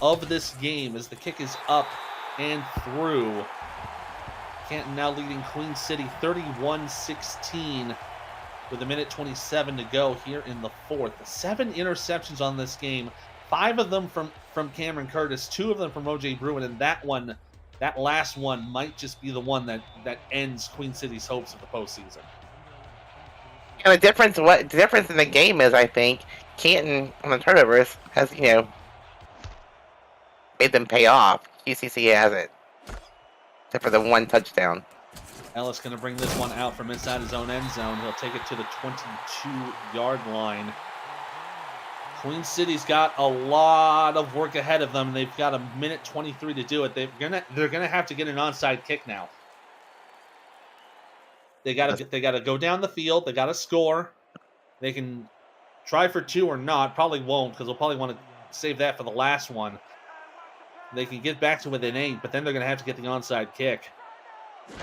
of this game as the kick is up and through. Canton now leading Queen City 31-16 with 1:27 to go here in the 4th. 7 interceptions on this game, 5 of them from Cameron Curtis, 2 of them from OJ Bruin, and that last one might just be the one that ends Queen City's hopes of the postseason. And the difference in the game is, I think, Canton on the turnovers has, made them pay off. UCC has it, except for the one touchdown. Ellis going to bring this one out from inside his own end zone. He'll take it to the 22-yard line. Queen City's got a lot of work ahead of them. They've got a minute 23 to do it. They're gonna have to get an onside kick now. They gotta go down the field. They gotta score. They can try for 2 or not. Probably won't, because they'll probably want to save that for the last one. They can get back to within 8, but then they're gonna have to get the onside kick.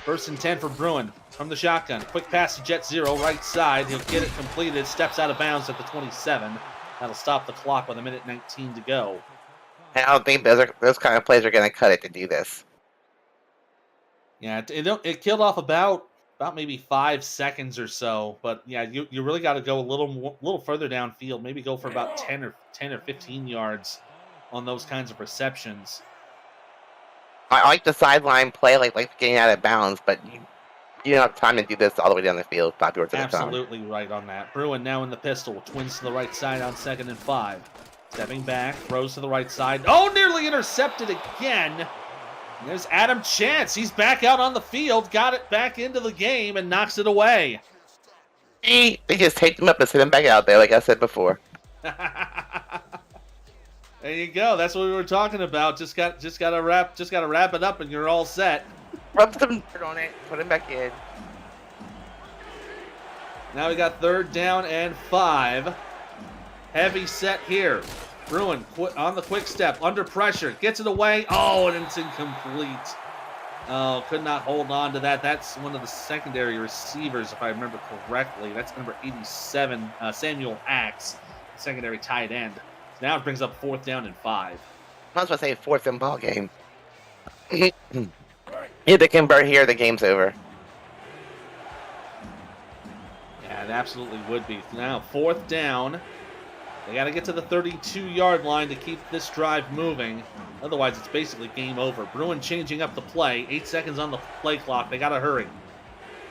1st and 10 for Bruin from the shotgun. Quick pass to Jet Zero, right side. He'll get it completed. Steps out of bounds at the 27. That'll stop the clock with a minute 19 to go. I don't think those kind of plays are going to cut it to do this. Yeah, it killed off about maybe 5 seconds or so. But yeah, you really got to go a little further downfield. Maybe go for about 10 or 15 yards on those kinds of receptions. I like the sideline play, like getting out of bounds, but you don't have time to do this all the way down the field. Absolutely right on that. Bruin now in the pistol. Twins to the right side on 2nd and 5. Stepping back, throws to the right side. Oh, nearly intercepted again. There's Adam Chance. He's back out on the field, got it back into the game, and knocks it away. They just take them up and send them back out there, like I said before. There you go. That's what we were talking about. Just gotta wrap it up, and you're all set. Rub some dirt on it, put him back in. Now we got 3rd down and 5. Heavy set here. Bruin on the quick step, under pressure, gets it away. Oh, and it's incomplete. Oh, could not hold on to that. That's one of the secondary receivers, if I remember correctly. That's number 87, Samuel Axe, secondary tight end. So now it brings up 4th down and 5. I was about to say 4th and ball game. If they convert here, the game's over. Yeah, it absolutely would be. Now, 4th down. They got to get to the 32-yard line to keep this drive moving. Otherwise, it's basically game over. Bruin changing up the play. 8 seconds on the play clock. They got to hurry.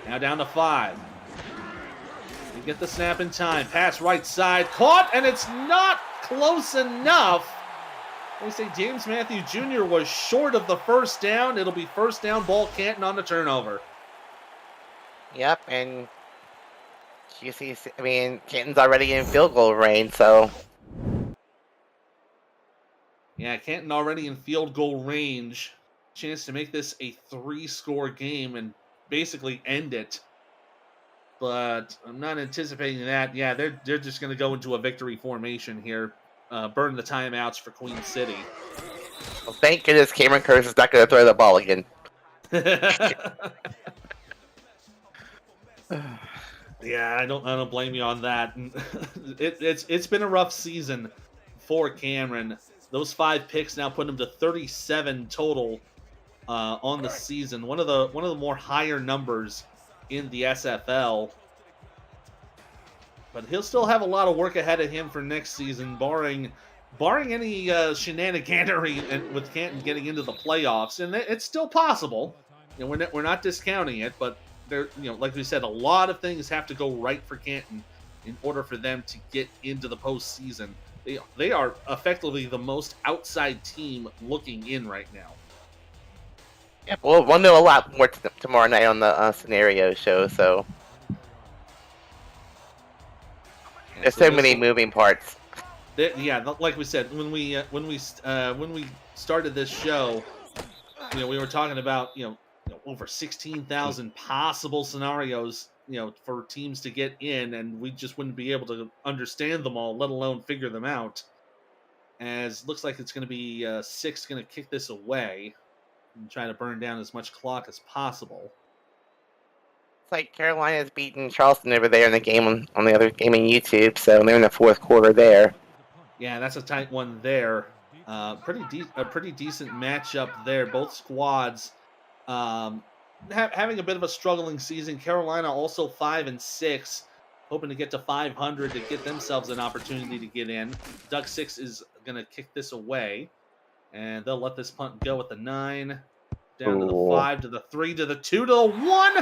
Now down to 5. They get the snap in time. Pass right side. Caught, and it's not close enough. They say James Matthew Jr. was short of the 1st down. It'll be 1st down ball, Canton on the turnover. Yep, and Canton's already in field goal range, so. Yeah, Canton already in field goal range. Chance to make this a 3-score game and basically end it. But I'm not anticipating that. Yeah, they're just going to go into a victory formation here. Burn the timeouts for Queen City. Well, thank goodness Cameron Curtis is not going to throw the ball again. Yeah, I don't blame you on that. It's been a rough season for Cameron. Those 5 picks now put him to 37 total on the season. One of the more higher numbers in the SFL. But he'll still have a lot of work ahead of him for next season, barring any shenaniganery with Canton getting into the playoffs, and it's still possible. You know, we're not discounting it, but there, like we said, a lot of things have to go right for Canton in order for them to get into the postseason. They are effectively the most outside team looking in right now. Yeah, we'll know a lot more tomorrow night on the scenario show. So there's so many moving parts. Yeah, like we said, when we started this show, we were talking about over 16,000 possible scenarios, for teams to get in, and we just wouldn't be able to understand them all, let alone figure them out. As looks like it's going to be 6 going to kick this away and try to burn down as much clock as possible. It's like Carolina's beating Charleston over there in the game on the other game on YouTube, so they're in the 4th quarter there. Yeah, that's a tight one there. A pretty decent matchup there. Both squads having a bit of a struggling season. Carolina also 5-6, hoping to get to 500 to get themselves an opportunity to get in. Doug 6 is going to kick this away, and they'll let this punt go at the 9, down to the 5, to the 3, to the 2, to the 1.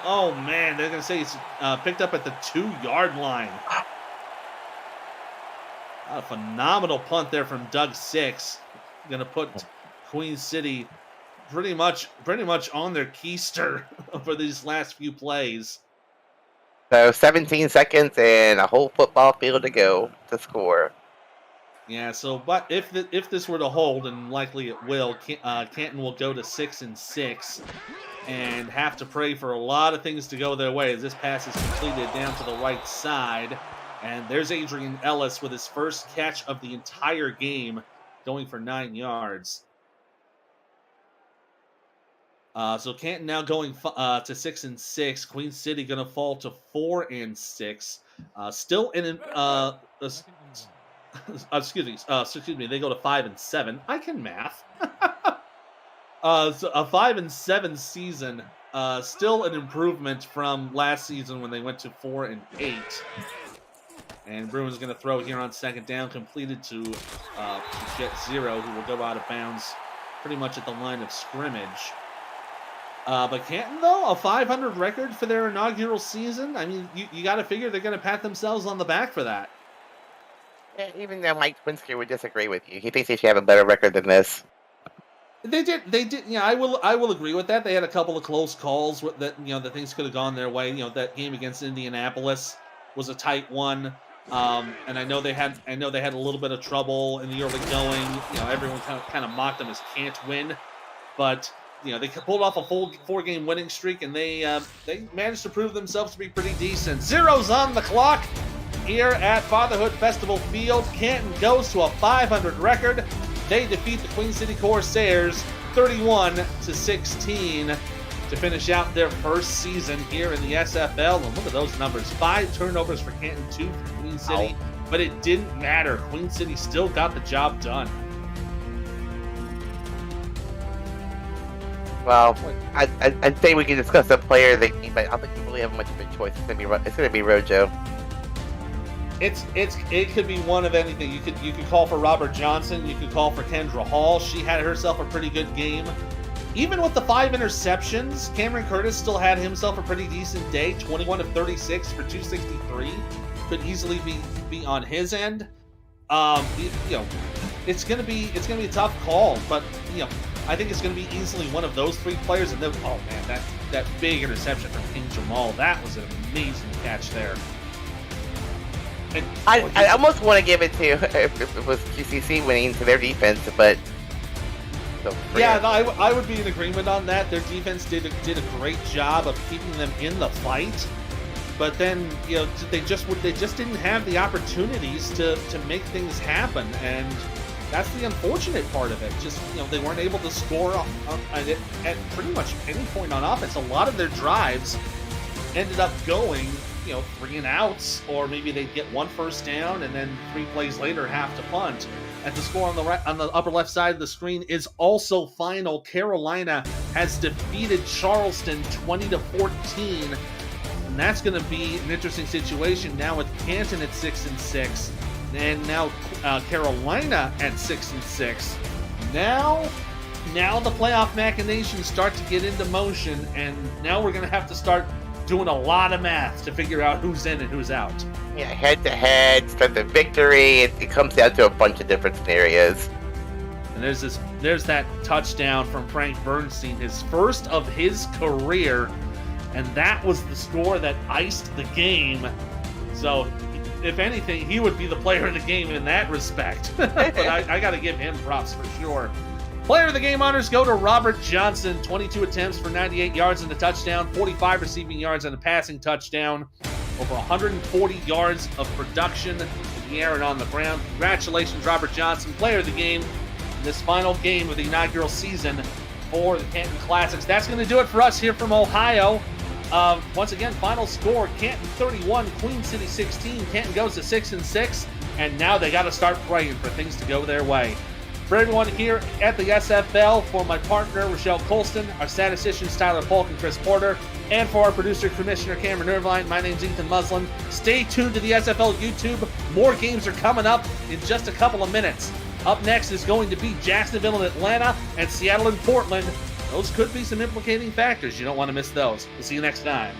Oh man, they're going to say it's picked up at the 2-yard line. A phenomenal punt there from Doug 6. Going to put Queen City pretty much on their keister for these last few plays. So 17 seconds and a whole football field to go to score. Yeah, so but if this were to hold, and likely it will, Canton will go to 6-6 and have to pray for a lot of things to go their way as this pass is completed down to the right side. And there's Adrian Ellis with his first catch of the entire game, going for 9 yards. So Canton now going to 6-6. Queen City going to fall to 4-6. Still in excuse me. They go to 5-7. I can math. So a 5-7 season. Still an improvement from last season when they went to 4-8. And Bruin's going to throw here on second down, completed to Jet Zero, who will go out of bounds pretty much at the line of scrimmage. But Canton, though, a 500 record for their inaugural season. I mean, you got to figure they're going to pat themselves on the back for that. Yeah, even though Mike Twinsker would disagree with you, he thinks they should have a better record than this. They did. Yeah, I will agree with that. They had a couple of close calls that that things could have gone their way. That game against Indianapolis was a tight one. And I know they had a little bit of trouble in the early going. Everyone kind of mocked them as can't win, but they pulled off a full 4-game winning streak, and they managed to prove themselves to be pretty decent. Zero's on the clock here at Fatherhood Festival Field. Canton goes to a 500 record. They defeat the Queen City Corsairs 31-16 to finish out their first season here in the SFL. And look at those numbers: 5 turnovers for Canton, 2 for Queen City. But it didn't matter. Queen City still got the job done. Well, I'd say we can discuss the player of the game, but I don't think we really have much of a choice. It's gonna be Rojo. It could be one of anything. You could call for Robert Johnson. You could call for Kendra Hall. She had herself a pretty good game. Even with the 5 interceptions, Cameron Curtis still had himself a pretty decent day. 21 of 36 for 263. Could easily be on his end. It's gonna be a tough call, but I think it's gonna be easily one of those 3 players. And then, oh man, that big interception from King Jamal, that was an amazing catch there. And, I almost want to give it to if it was QCC winning to their defense, but yeah, no, I would be in agreement on that. Their defense did a great job of keeping them in the fight, but then they just didn't have the opportunities to make things happen, and that's the unfortunate part of it. Just they weren't able to score at pretty much any point on offense. A lot of their drives ended up going 3 and outs, or maybe they'd get 1 first down and then 3 plays later have to punt. And the score on the upper left side of the screen is also final. Carolina has defeated Charleston 20-14, and that's going to be an interesting situation now with Canton at 6-6, and now Carolina at 6-6. Now the playoff machinations start to get into motion, and now we're going to have to start doing a lot of math to figure out who's in and who's out. Yeah, head-to-head, strength of victory. It comes down to a bunch of different scenarios. And there's that touchdown from Frank Bernstein, his first of his career, and that was the score that iced the game. So, if anything, he would be the player of the game in that respect. But I got to give him props for sure. Player of the game honors go to Robert Johnson. 22 attempts for 98 yards and a touchdown, 45 receiving yards and a passing touchdown, over 140 yards of production in the air and on the ground. Congratulations, Robert Johnson, player of the game in this final game of the inaugural season for the Canton Classics. That's going to do it for us here from Ohio. Once again, final score: Canton 31, Queen City 16. Canton goes to 6-6, and now they got to start praying for things to go their way. For everyone here at the SFL, for my partner, Rochelle Colston, our statisticians, Tyler Polk and Chris Porter, and for our producer, Commissioner Cameron Irvine, my name's Ethan Muslin. Stay tuned to the SFL YouTube. More games are coming up in just a couple of minutes. Up next is going to be Jacksonville and Atlanta, and Seattle and Portland. Those could be some implicating factors. You don't want to miss those. We'll see you next time.